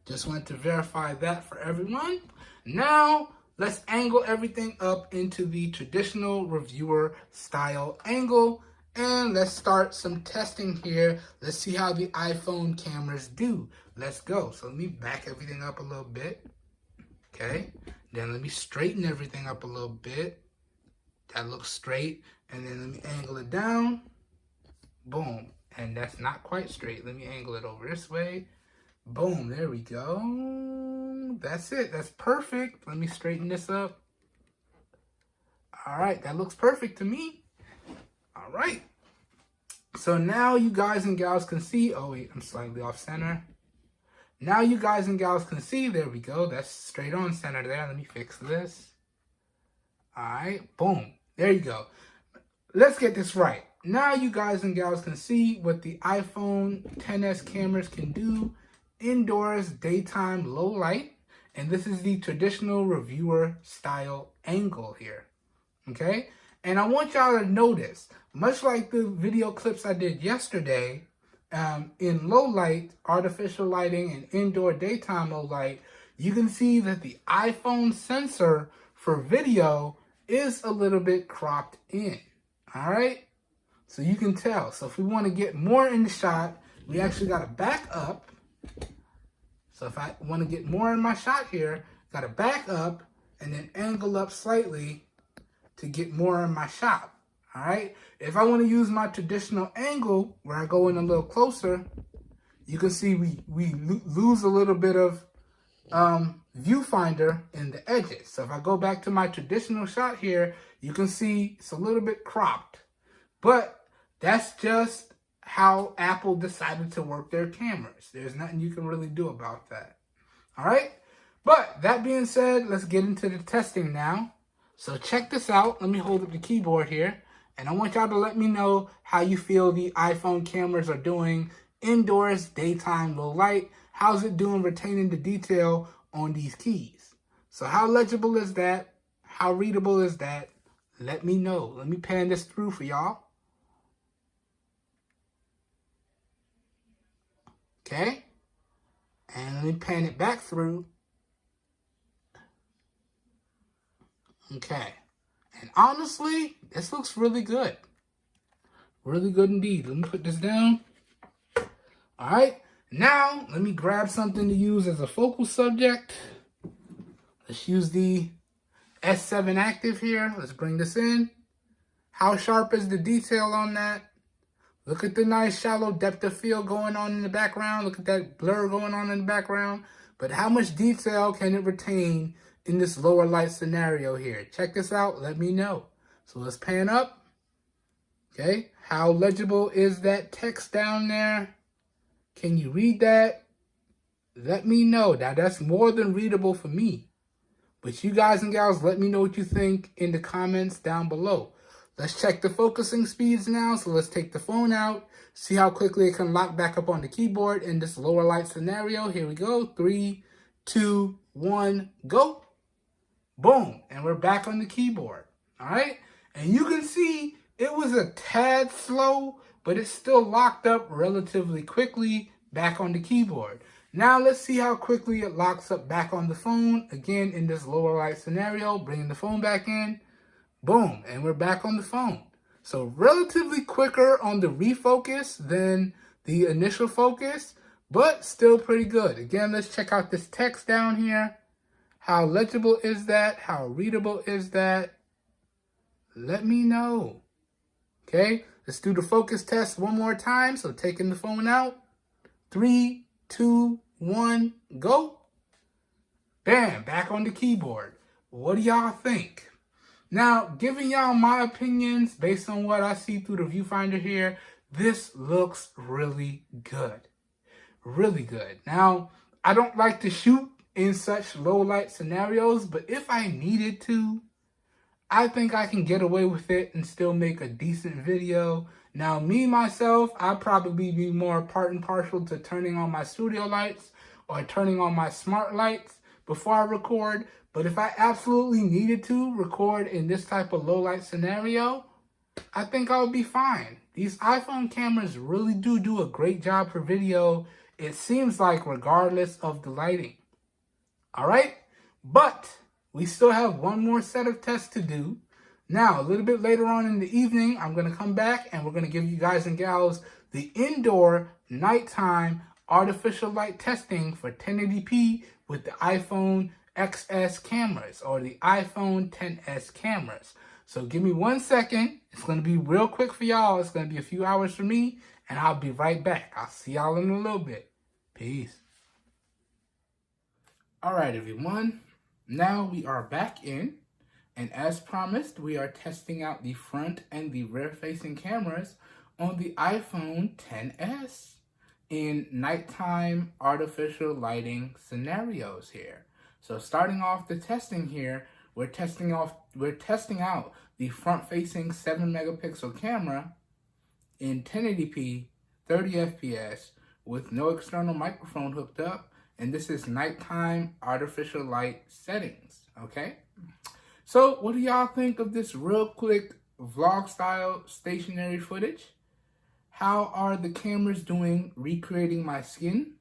Just wanted to verify that for everyone. Now, let's angle everything up into the traditional reviewer style angle. And let's start some testing here. Let's see how the iPhone cameras do. Let's go. So let me back everything up a little bit. Okay. Then let me straighten everything up a little bit. That looks straight. And then let me angle it down. Boom. And that's not quite straight. Let me angle it over this way. Boom. There we go. That's it. That's perfect. Let me straighten this up. All right. That looks perfect to me. All right. So now you guys and gals can see. Oh, wait. I'm slightly off center. Now you guys and gals can see. There we go. That's straight on center there. Let me fix this. All right. Boom. There you go. Let's get this right. Now you guys and gals can see what the iPhone XS cameras can do indoors, daytime, low light. And this is the traditional reviewer style angle here. Okay? And I want y'all to notice, much like the video clips I did yesterday, in low light, artificial lighting, and indoor daytime low light, you can see that the iPhone sensor for video is a little bit cropped in. All right? So you can tell. So if we want to get more in the shot, we actually got to back up. So if I want to get more in my shot here, got to back up and then angle up slightly to get more in my shot. All right. If I want to use my traditional angle where I go in a little closer, you can see we lose a little bit of viewfinder in the edges. So if I go back to my traditional shot here, you can see it's a little bit cropped. But that's just how Apple decided to work their cameras. There's nothing you can really do about that. All right. But that being said, let's get into the testing now. So check this out. Let me hold up the keyboard here. And I want y'all to let me know how you feel the iPhone cameras are doing indoors, daytime, low light. How's it doing retaining the detail on these keys? So how legible is that? How readable is that? Let me know. Let me pan this through for y'all. Okay. And let me pan it back through. Okay. And honestly, this looks really good. Really good indeed. Let me put this down. All right. Now, let me grab something to use as a focal subject. Let's use the S7 Active here. Let's bring this in. How sharp is the detail on that? Look at the nice shallow depth of field going on in the background. Look at that blur going on in the background. But how much detail can it retain in this lower light scenario here? Check this out. Let me know. So let's pan up. Okay. How legible is that text down there? Can you read that? Let me know. Now, that's more than readable for me. But you guys and gals, let me know what you think in the comments down below. Let's check the focusing speeds now. So let's take the phone out. See how quickly it can lock back up on the keyboard in this lower light scenario. Here we go. 3, 2, 1, go. Boom. And we're back on the keyboard. All right. And you can see it was a tad slow, but it's still locked up relatively quickly back on the keyboard. Now let's see how quickly it locks up back on the phone. Again, in this lower light scenario, bringing the phone back in. Boom, and we're back on the phone. So relatively quicker on the refocus than the initial focus, but still pretty good. Again, let's check out this text down here. How legible is that? How readable is that? Let me know. Okay, let's do the focus test one more time. So taking the phone out. 3, 2, 1, go. Bam, back on the keyboard. What do y'all think? Now, giving y'all my opinions based on what I see through the viewfinder here, this looks really good. Really good. Now, I don't like to shoot in such low light scenarios, but if I needed to, I think I can get away with it and still make a decent video. Now, me, myself, I'd probably be more part and parcel to turning on my studio lights or turning on my smart lights before I record. But if I absolutely needed to record in this type of low light scenario, I think I would be fine. These iPhone cameras really do a great job for video, it seems like, regardless of the lighting. All right, but we still have one more set of tests to do. Now, a little bit later on in the evening, I'm going to come back and we're going to give you guys and gals the indoor nighttime artificial light testing for 1080p with the iPhone XS cameras or the iPhone XS cameras. So give me 1 second. It's going to be real quick for y'all. It's going to be a few hours for me, and I'll be right back. I'll see y'all in a little bit. Peace. All right, everyone. Now we are back in, and as promised, we are testing out the front and the rear-facing cameras on the iPhone XS in nighttime artificial lighting scenarios here. So starting off the testing here, we're testing out the front-facing 7-megapixel camera in 1080p, 30 FPS with no external microphone hooked up. And this is nighttime artificial light settings, okay? So what do y'all think of this real quick vlog style stationary footage? How are the cameras doing recreating my skin?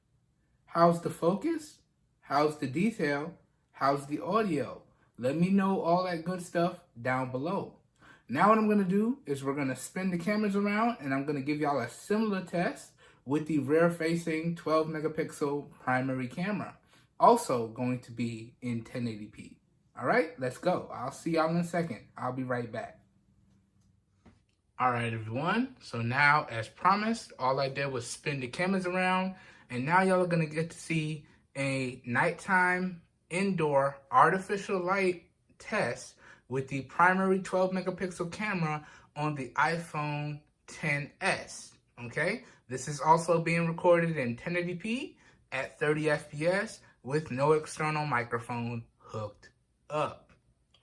How's the focus? How's the detail? How's the audio? Let me know all that good stuff down below. Now what I'm going to do is we're going to spin the cameras around and I'm going to give y'all a similar test with the rear-facing 12-megapixel primary camera. Also going to be in 1080p. All right, let's go. I'll see y'all in a second. I'll be right back. All right, everyone. So now, as promised, all I did was spin the cameras around. And now y'all are going to get to see a nighttime indoor artificial light test with the primary 12-megapixel camera on the iPhone XS. Okay? This is also being recorded in 1080p at 30 FPS with no external microphone hooked up.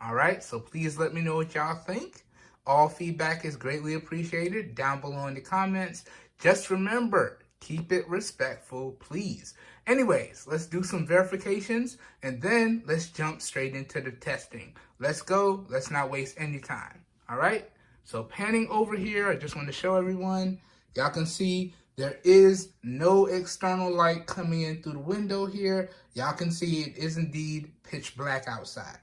All right, so please let me know what y'all think. All feedback is greatly appreciated down below in the comments. Just remember, keep it respectful, please. Anyways, let's do some verifications and then let's jump straight into the testing. Let's go. Let's not waste any time. All right, so panning over here, I just want to show everyone. Y'all can see there is no external light coming in through the window here. Y'all can see it is indeed pitch black outside.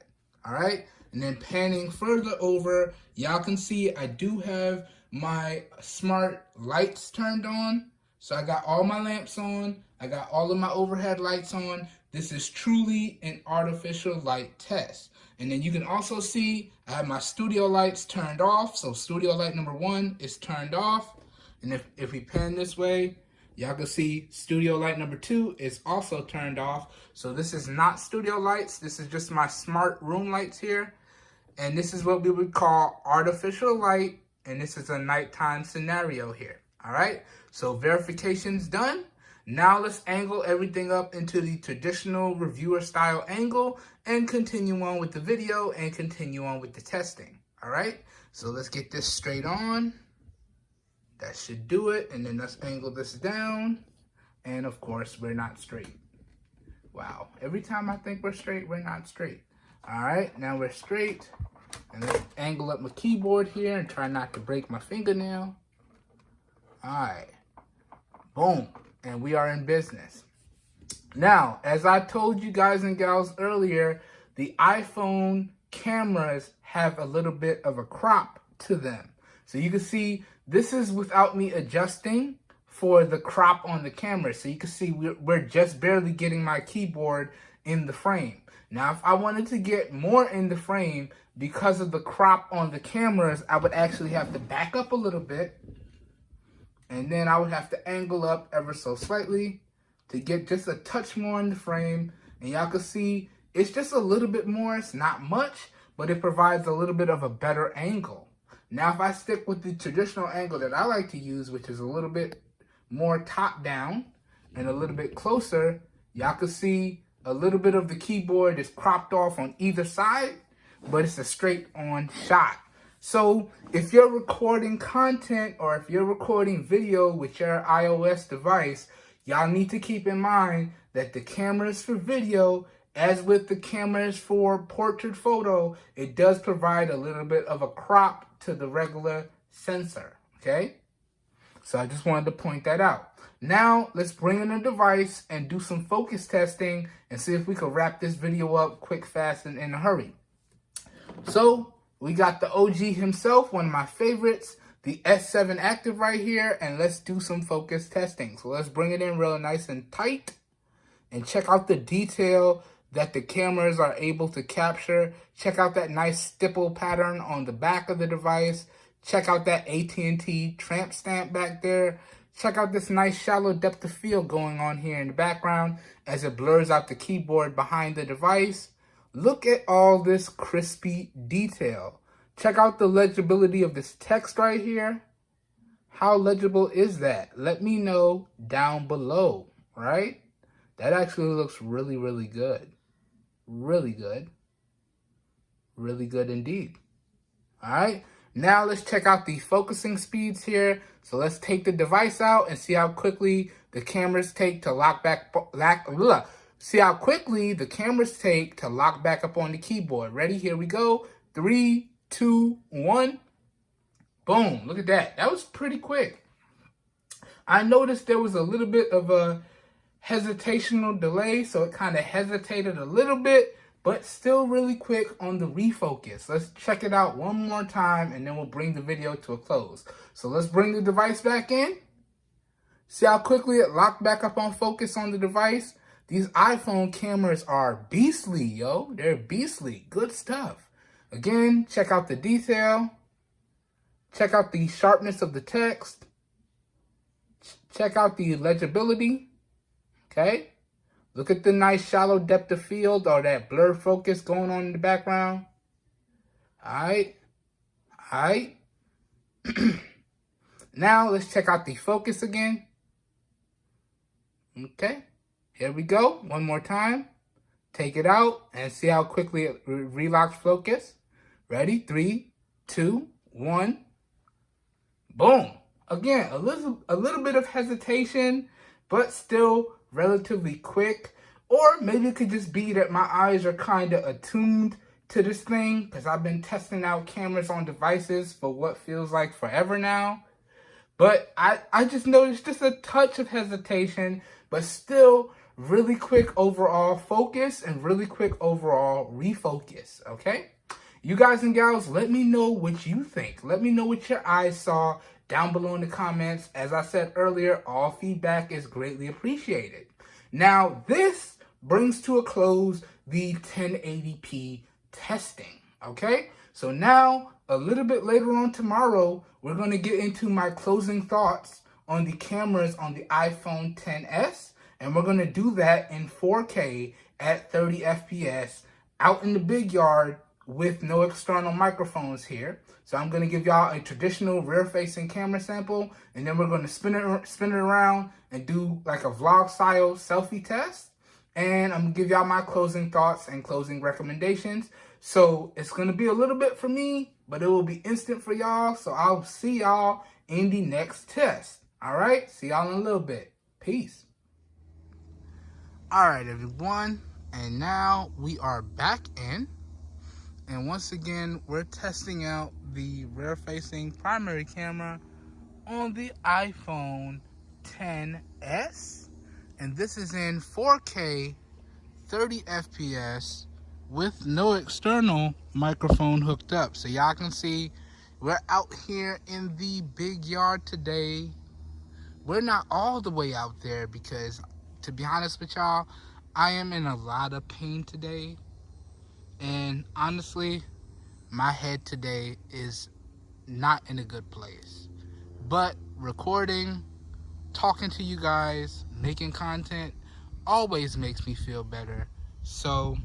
All right. And then panning further over, y'all can see I do have my smart lights turned on. So I got all my lamps on. I got all of my overhead lights on. This is truly an artificial light test. And then you can also see I have my studio lights turned off. So studio light number 1 is turned off. And if we pan this way, y'all can see studio light number 2 is also turned off. So this is not studio lights. This is just my smart room lights here. And this is what we would call artificial light. And this is a nighttime scenario here. All right. So verification's done. Now let's angle everything up into the traditional reviewer style angle and continue on with the video and continue on with the testing. All right. So let's get this straight on. That should do it. And then let's angle this down. And of course, we're not straight. Wow. Every time I think we're straight, we're not straight. All right. Now we're straight. And let's angle up my keyboard here and try not to break my fingernail. All right. Boom. And we are in business. Now, as I told you guys and gals earlier, the iPhone cameras have a little bit of a crop to them. So you can see this is without me adjusting for the crop on the camera. So you can see we're just barely getting my keyboard in the frame. Now, if I wanted to get more in the frame because of the crop on the cameras, I would actually have to back up a little bit. And then I would have to angle up ever so slightly to get just a touch more in the frame. And y'all can see it's just a little bit more. It's not much, but it provides a little bit of a better angle. Now, if I stick with the traditional angle that I like to use, which is a little bit more top down and a little bit closer, y'all can see a little bit of the keyboard is cropped off on either side, but it's a straight on shot. So if you're recording content or if you're recording video with your iOS device, y'all need to keep in mind that the cameras for video, as with the cameras for portrait photo, it does provide a little bit of a crop to the regular sensor, okay? So I just wanted to point that out. Now, let's bring in a device and do some focus testing and see if we can wrap this video up quick, fast, and in a hurry. So, we got the OG himself, one of my favorites, the S7 Active right here, and let's do some focus testing. So let's bring it in real nice and tight and check out the detail that the cameras are able to capture. Check out that nice stipple pattern on the back of the device. Check out that AT&T tramp stamp back there. Check out this nice shallow depth of field going on here in the background as it blurs out the keyboard behind the device. Look at all this crispy detail. Check out the legibility of this text right here. How legible is that? Let me know down below, right? That actually looks really, really good. Really good. Really good indeed. All right. Now let's check out the focusing speeds here. So let's take the device out and see how quickly the cameras take to lock back up on the keyboard. Ready? Here we go. 3, 2, 1. Boom. Look at that. That was pretty quick. I noticed there was a little bit of a hesitational delay, so it kind of hesitated a little bit, but still really quick on the refocus. Let's check it out one more time, and then we'll bring the video to a close. So let's bring the device back in. See how quickly it locked back up on focus on the device? These iPhone cameras are beastly, yo. They're beastly. Good stuff. Again, check out the detail. Check out the sharpness of the text. Check out the legibility. Okay? Look at the nice shallow depth of field or that blur focus going on in the background. Alright. Alright. Now let's check out the focus again. Okay. Here we go. One more time. Take it out and see how quickly it relocks focus. Ready? 3, 2, 1. Boom. Again, a little bit of hesitation, but still relatively quick. Or maybe it could just be that my eyes are kind of attuned to this thing because I've been testing out cameras on devices for what feels like forever now. But I just noticed just a touch of hesitation, but still really quick overall focus and really quick overall refocus, okay? You guys and gals, let me know what you think. Let me know what your eyes saw down below in the comments. As I said earlier, all feedback is greatly appreciated. Now, this brings to a close the 1080p testing, okay? So now, a little bit later on tomorrow, we're going to get into my closing thoughts on the cameras on the iPhone XS, and we're going to do that in 4K at 30 FPS out in the big yard with no external microphones here. So I'm going to give y'all a traditional rear-facing camera sample, and then we're going to spin it around and do like a vlog-style selfie test. And I'm going to give y'all my closing thoughts and closing recommendations. So it's going to be a little bit for me, but it will be instant for y'all. So I'll see y'all in the next test. All right? See y'all in a little bit. Peace. All right, everyone. And now we are back in. And once again, we're testing out the rear-facing primary camera on the iPhone XS. And this is in 4K, 30 FPS, with no external microphone hooked up. So y'all can see we're out here in the big yard today. We're not all the way out there because, to be honest with y'all, I am in a lot of pain today. And honestly, my head today is not in a good place. But recording, talking to you guys, making content always makes me feel better. So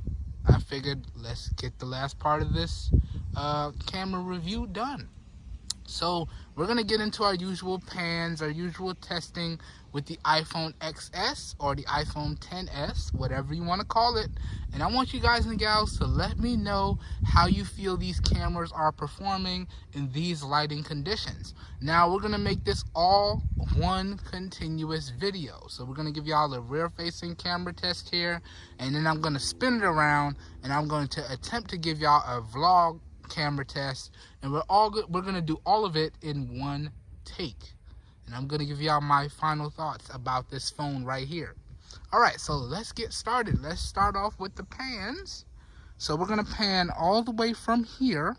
I figured let's get the last part of this camera review done. So we're going to get into our usual pans, our usual testing with the iPhone XS or the iPhone XS, whatever you want to call it. And I want you guys and gals to let me know how you feel these cameras are performing in these lighting conditions. Now we're going to make this all one continuous video. So we're going to give y'all a rear facing camera test here, and then I'm going to spin it around and I'm going to attempt to give y'all a vlog camera test, and we're gonna do all of it in one take, and I'm gonna give y'all my final thoughts about this phone right here. All right, so let's get started. Let's start off with the pans. So we're gonna pan all the way from here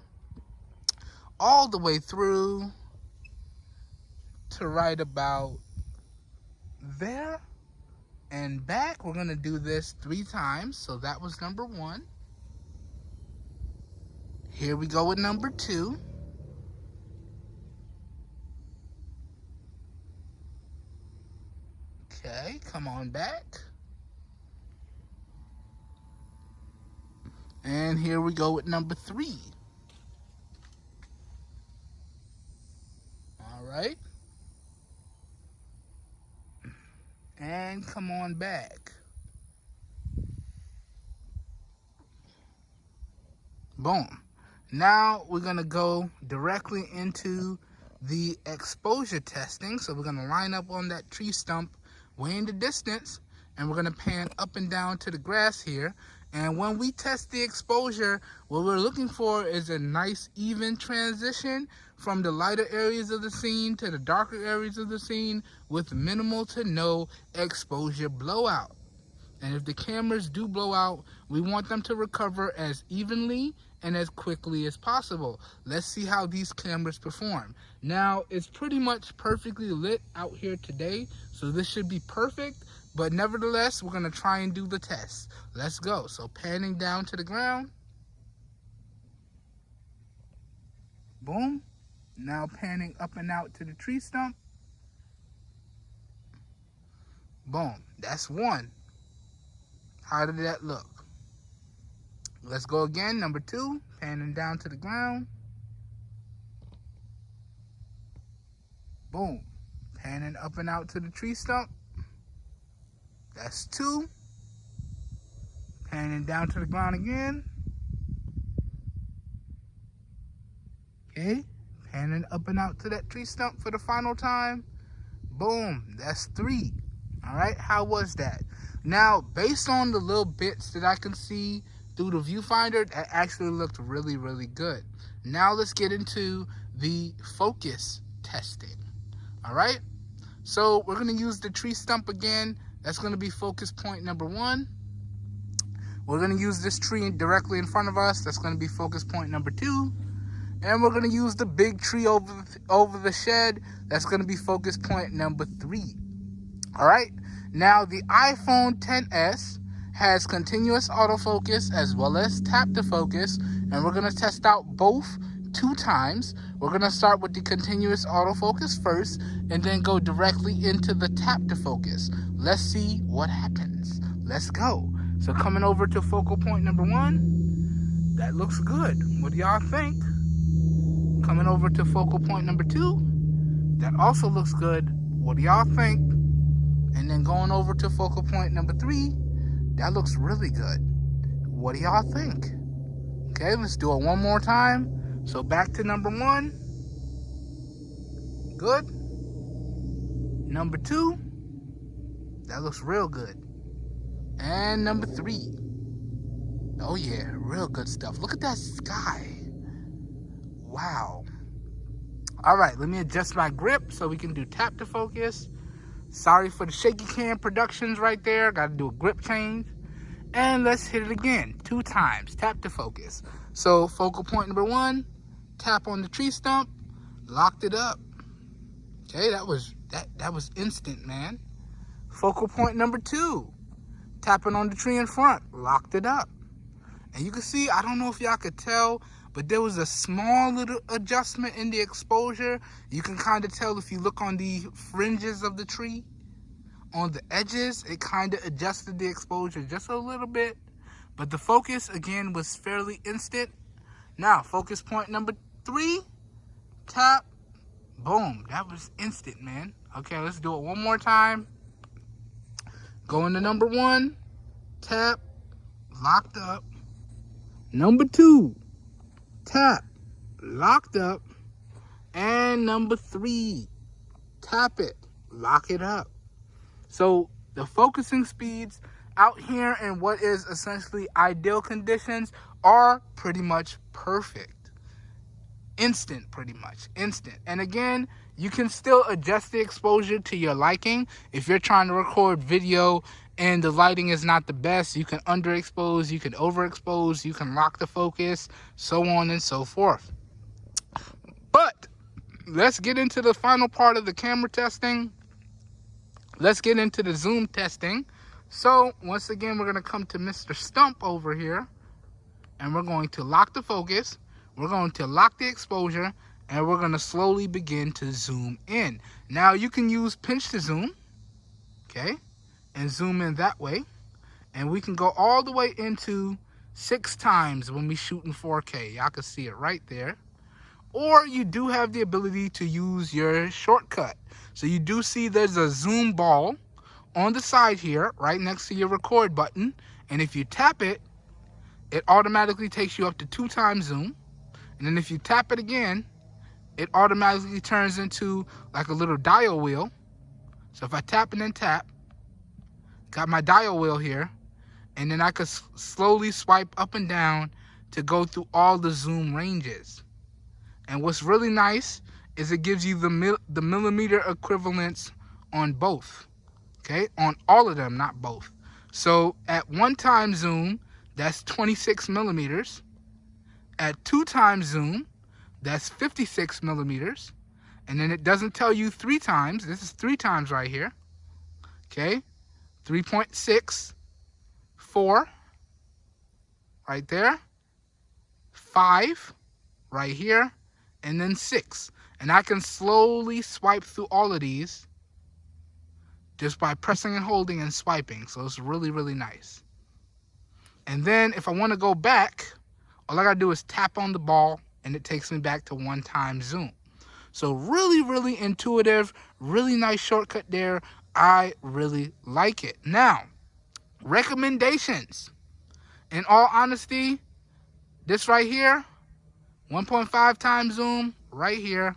all the way through to right about there and back. We're gonna do this 3 times. So that was number 1. Here we go with number 2. Okay, come on back. And here we go with number 3. All right. And come on back. Boom. Now we're going to go directly into the exposure testing. So we're going to line up on that tree stump way in the distance, and we're going to pan up and down to the grass here. And when we test the exposure, what we're looking for is a nice even transition from the lighter areas of the scene to the darker areas of the scene with minimal to no exposure blowout. And if the cameras do blow out, we want them to recover as evenly and as quickly as possible. Let's see how these cameras perform. Now, it's pretty much perfectly lit out here today, so this should be perfect, but nevertheless, we're gonna try and do the test. Let's go. So panning down to the ground. Boom. Now panning up and out to the tree stump. Boom. That's 1. How did that look? Let's go again. Number 2, panning down to the ground. Boom. Panning up and out to the tree stump. That's 2. Panning down to the ground again. Okay. Panning up and out to that tree stump for the final time. Boom. That's 3. All right. How was that? Now, based on the little bits that I can see through the viewfinder, that actually looked really, really good. Now let's get into the focus testing. All right. So we're going to use the tree stump again. That's going to be focus point number 1. We're going to use this tree directly in front of us. That's going to be focus point number 2. And we're going to use the big tree over the shed. That's going to be focus point number 3. All right. Now, the iPhone XS has continuous autofocus as well as tap to focus, and we're going to test out both 2 times. We're going to start with the continuous autofocus first and then go directly into the tap to focus. Let's see what happens. Let's go. So coming over to focal point number 1, that looks good. What do y'all think? Coming over to focal point number 2, that also looks good. What do y'all think? And then going over to focal point number 3, that looks really good. What do y'all think? Okay, let's do it one more time. So back to number 1. Good. Number 2, that looks real good. And number 3. Oh yeah, real good stuff. Look at that sky. Wow. All right, let me adjust my grip so we can do tap to focus. Sorry for the shaky cam productions right there. Got to do a grip change. And let's hit it again 2 times. Tap to focus. So focal point number 1, tap on the tree stump, locked it up. Okay, that was instant, man. Focal point number 2, tapping on the tree in front, locked it up. And you can see, I don't know if y'all could tell, but there was a small little adjustment in the exposure. You can kind of tell if you look on the fringes of the tree. On the edges, it kind of adjusted the exposure just a little bit. But the focus, again, was fairly instant. Now, focus point number 3, tap, boom. That was instant, man. Okay, let's do it one more time. Go into number 1, tap, locked up. Number 2, tap, locked up. And number 3, tap it, lock it up. So the focusing speeds out here in what is essentially ideal conditions are pretty much perfect. Instant, pretty much. Instant. And again, you can still adjust the exposure to your liking. If you're trying to record video and the lighting is not the best, you can underexpose, you can overexpose, you can lock the focus, so on and so forth. But let's get into the final part of the camera testing. Let's get into the zoom testing. So once again, we're going to come to Mr. Stump over here, and we're going to lock the focus. We're going to lock the exposure, and we're going to slowly begin to zoom in. Now you can use pinch to zoom, okay, and zoom in that way. And we can go all the way into 6 times when we shoot in 4K. Y'all can see it right there. Or you do have the ability to use your shortcut. So you do see there's a zoom ball on the side here, right next to your record button. And if you tap it, it automatically takes you up to 2 times zoom. And then if you tap it again, it automatically turns into like a little dial wheel. So if I tap and then tap, got my dial wheel here, and then I could slowly swipe up and down to go through all the zoom ranges. And what's really nice is it gives you the millimeter equivalents on both, okay? On all of them, not both. So at 1 time zoom, that's 26 millimeters. At 2 times zoom, that's 56 millimeters. And then it doesn't tell you 3 times. This is 3 times right here, okay? 3.6, 4, right there, 5, right here, and then 6. And I can slowly swipe through all of these just by pressing and holding and swiping. So it's really, really nice. And then if I want to go back, all I got to do is tap on the ball and it takes me back to 1 time zoom. So really, really intuitive, really nice shortcut there. I really like it. Now, recommendations. In all honesty, this right here, 1.5 times zoom right here.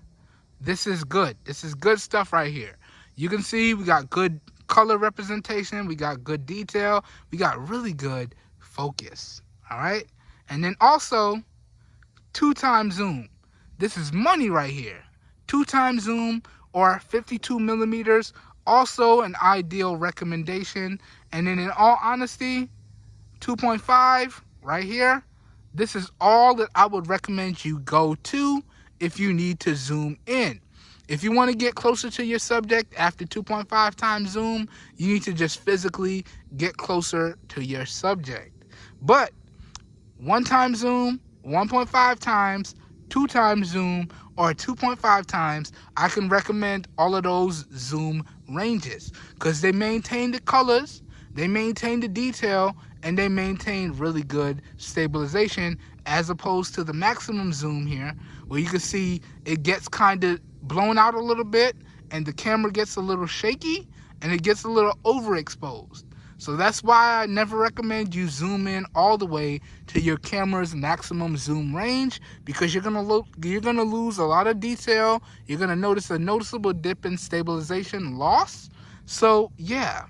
This is good. This is good stuff right here. You can see we got good color representation. We got good detail. We got really good focus. All right. And then also 2 times zoom. This is money right here. 2 times zoom or 52 millimeters. Also an ideal recommendation. And then in all honesty, 2.5 right here. This is all that I would recommend you go to if you need to zoom in. If you want to get closer to your subject after 2.5 times zoom, you need to just physically get closer to your subject. But 1 time zoom, 1.5 times, 2 times zoom, or 2.5 times, I can recommend all of those zoom ranges because they maintain the colors, they maintain the detail, and they maintain really good stabilization as opposed to the maximum zoom here where you can see it gets kind of blown out a little bit and the camera gets a little shaky and it gets a little overexposed. So that's why I never recommend you zoom in all the way to your camera's maximum zoom range because you're gonna lose a lot of detail. You're gonna notice a noticeable dip in stabilization loss. So yeah,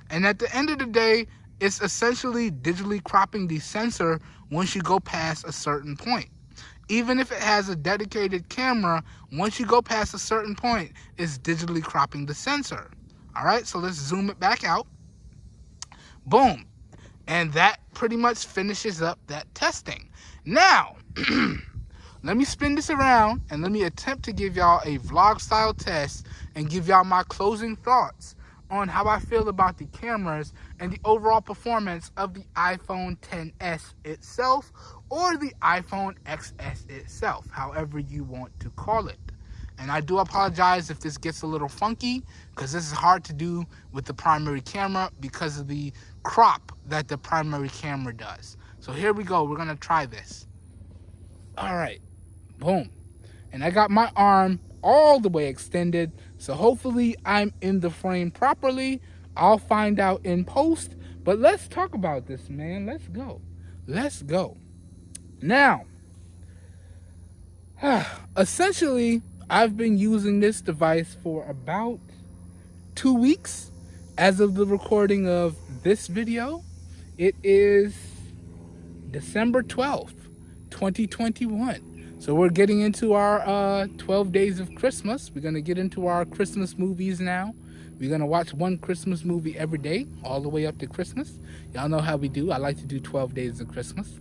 and at the end of the day, it's essentially digitally cropping the sensor once you go past a certain point. Even if it has a dedicated camera, once you go past a certain point, it's digitally cropping the sensor. All right, so let's zoom it back out. Boom. And that pretty much finishes up that testing. Now, let me spin this around and let me attempt to give y'all a vlog style test and give y'all my closing thoughts on how I feel about the cameras and the overall performance of the iPhone XS itself or the iPhone XS itself, however you want to call it. And I do apologize if this gets a little funky, because this is hard to do with the primary camera because of the crop that the primary camera does. So here we go. We're going to try this. All right. Boom. And I got my arm all the way extended, so hopefully I'm in the frame properly. I'll find out in post, but let's talk about this, man. Let's go. Let's go. Now, essentially, I've been using this device for about 2 weeks as of the recording of this video. It is December 12th, 2021. So we're getting into our 12 days of Christmas. We're going to get into our Christmas movies now. We're going to watch one Christmas movie every day, all the way up to Christmas. Y'all know how we do. I like to do 12 days of Christmas.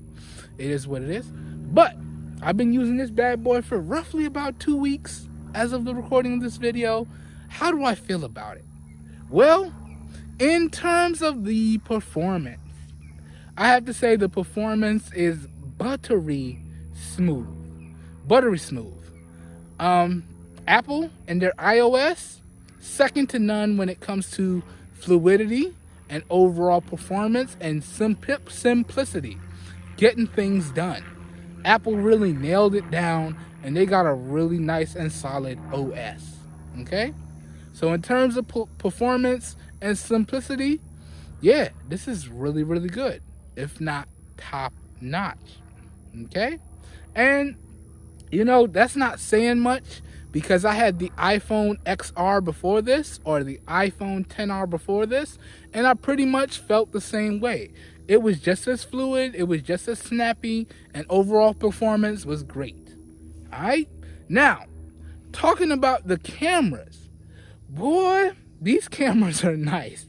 It is what it is. But I've been using this bad boy for roughly about 2 weeks as of the recording of this video. How do I feel about it? Well, in terms of the performance, I have to say the performance is buttery smooth. Buttery smooth. Apple and their iOS, second to none when it comes to fluidity and overall performance and simplicity, getting things done. Apple really nailed it down, and they got a really nice and solid OS. Okay? So in terms of performance and simplicity, yeah, this is really, really good, if not top notch. Okay? And you know, that's not saying much, because I had the iPhone XR before this, or the iPhone XR before this, and I pretty much felt the same way. It was just as fluid, it was just as snappy, and overall performance was great. Alright? Now, talking about the cameras, boy, these cameras are nice.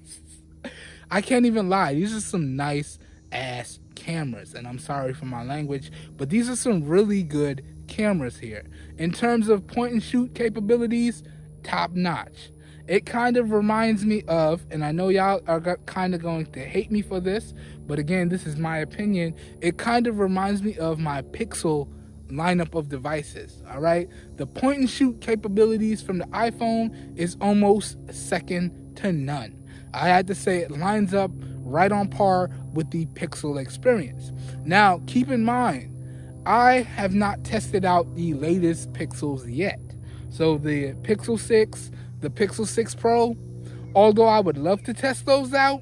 I can't even lie, these are some nice ass cameras, and I'm sorry for my language, but these are some really good cameras here. In terms of point and shoot capabilities, top notch. It kind of reminds me of, and I know y'all are kind of going to hate me for this, but again, this is my opinion, it kind of reminds me of my Pixel lineup of devices. All right, the point and shoot capabilities from the iPhone is almost second to none. I had to say it lines up right on par with the Pixel experience. Now, keep in mind, I have not tested out the latest Pixels yet. So the Pixel 6, the Pixel 6 Pro, although I would love to test those out,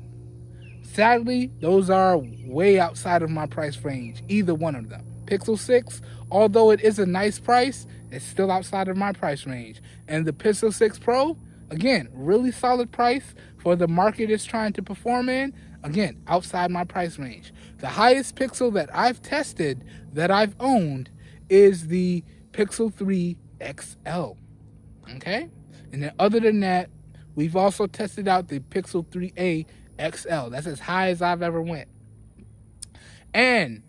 sadly, those are way outside of my price range, either one of them. Pixel 6, although it is a nice price, it's still outside of my price range. And the Pixel 6 Pro, again, really solid price for the market it's trying to perform in. Again, outside my price range. The highest Pixel that I've tested, that I've owned, is the Pixel 3 XL. Okay? And then other than that, we've also tested out the Pixel 3a XL. That's as high as I've ever went. And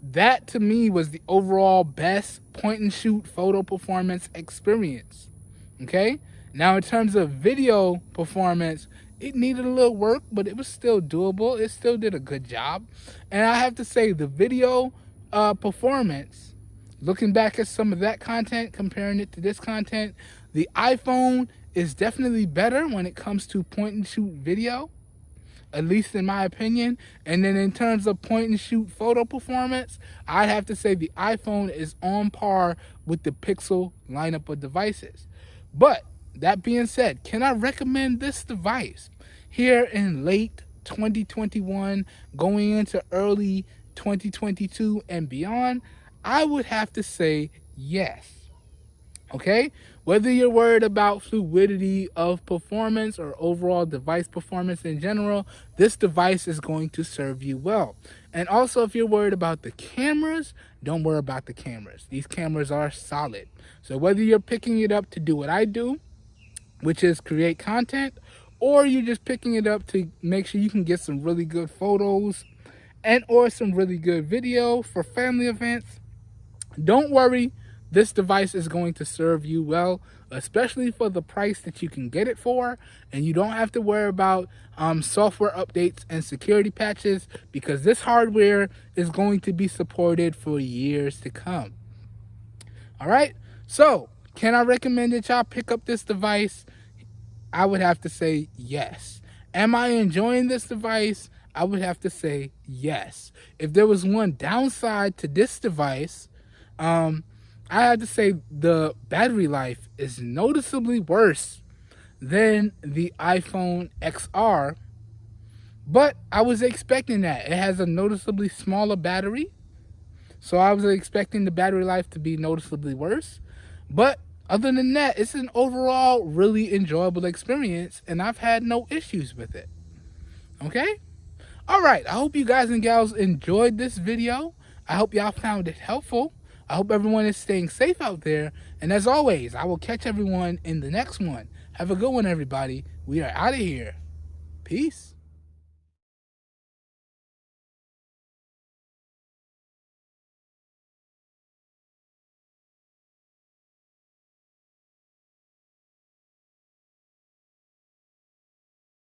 that, to me, was the overall best point-and-shoot photo performance experience. Okay? Now, in terms of video performance, it needed a little work, but it was still doable. It still did a good job. And I have to say, the video performance, looking back at some of that content, comparing it to this content, the iPhone is definitely better when it comes to point-and-shoot video, at least in my opinion. And then in terms of point-and-shoot photo performance, I'd have to say the iPhone is on par with the Pixel lineup of devices. But that being said, can I recommend this device here in late 2021, going into early 2022 and beyond? I would have to say yes. Okay? Whether you're worried about fluidity of performance or overall device performance in general, this device is going to serve you well. And also, if you're worried about the cameras, don't worry about the cameras. These cameras are solid. So whether you're picking it up to do what I do, which is create content, or you're just picking it up to make sure you can get some really good photos and or some really good video for family events, don't worry, this device is going to serve you well, especially for the price that you can get it for, and you don't have to worry about software updates and security patches, because this hardware is going to be supported for years to come. All right, so can I recommend that y'all pick up this device? I would have to say yes. Am I enjoying this device? I would have to say yes. If there was one downside to this device, I have to say the battery life is noticeably worse than the iPhone XR, but I was expecting that. It has a noticeably smaller battery, so I was expecting the battery life to be noticeably worse. But other than that, it's an overall really enjoyable experience, and I've had no issues with it. Okay? Alright, I hope you guys and gals enjoyed this video. I hope y'all found it helpful. I hope everyone is staying safe out there. And as always, I will catch everyone in the next one. Have a good one, everybody. We are out of here. Peace.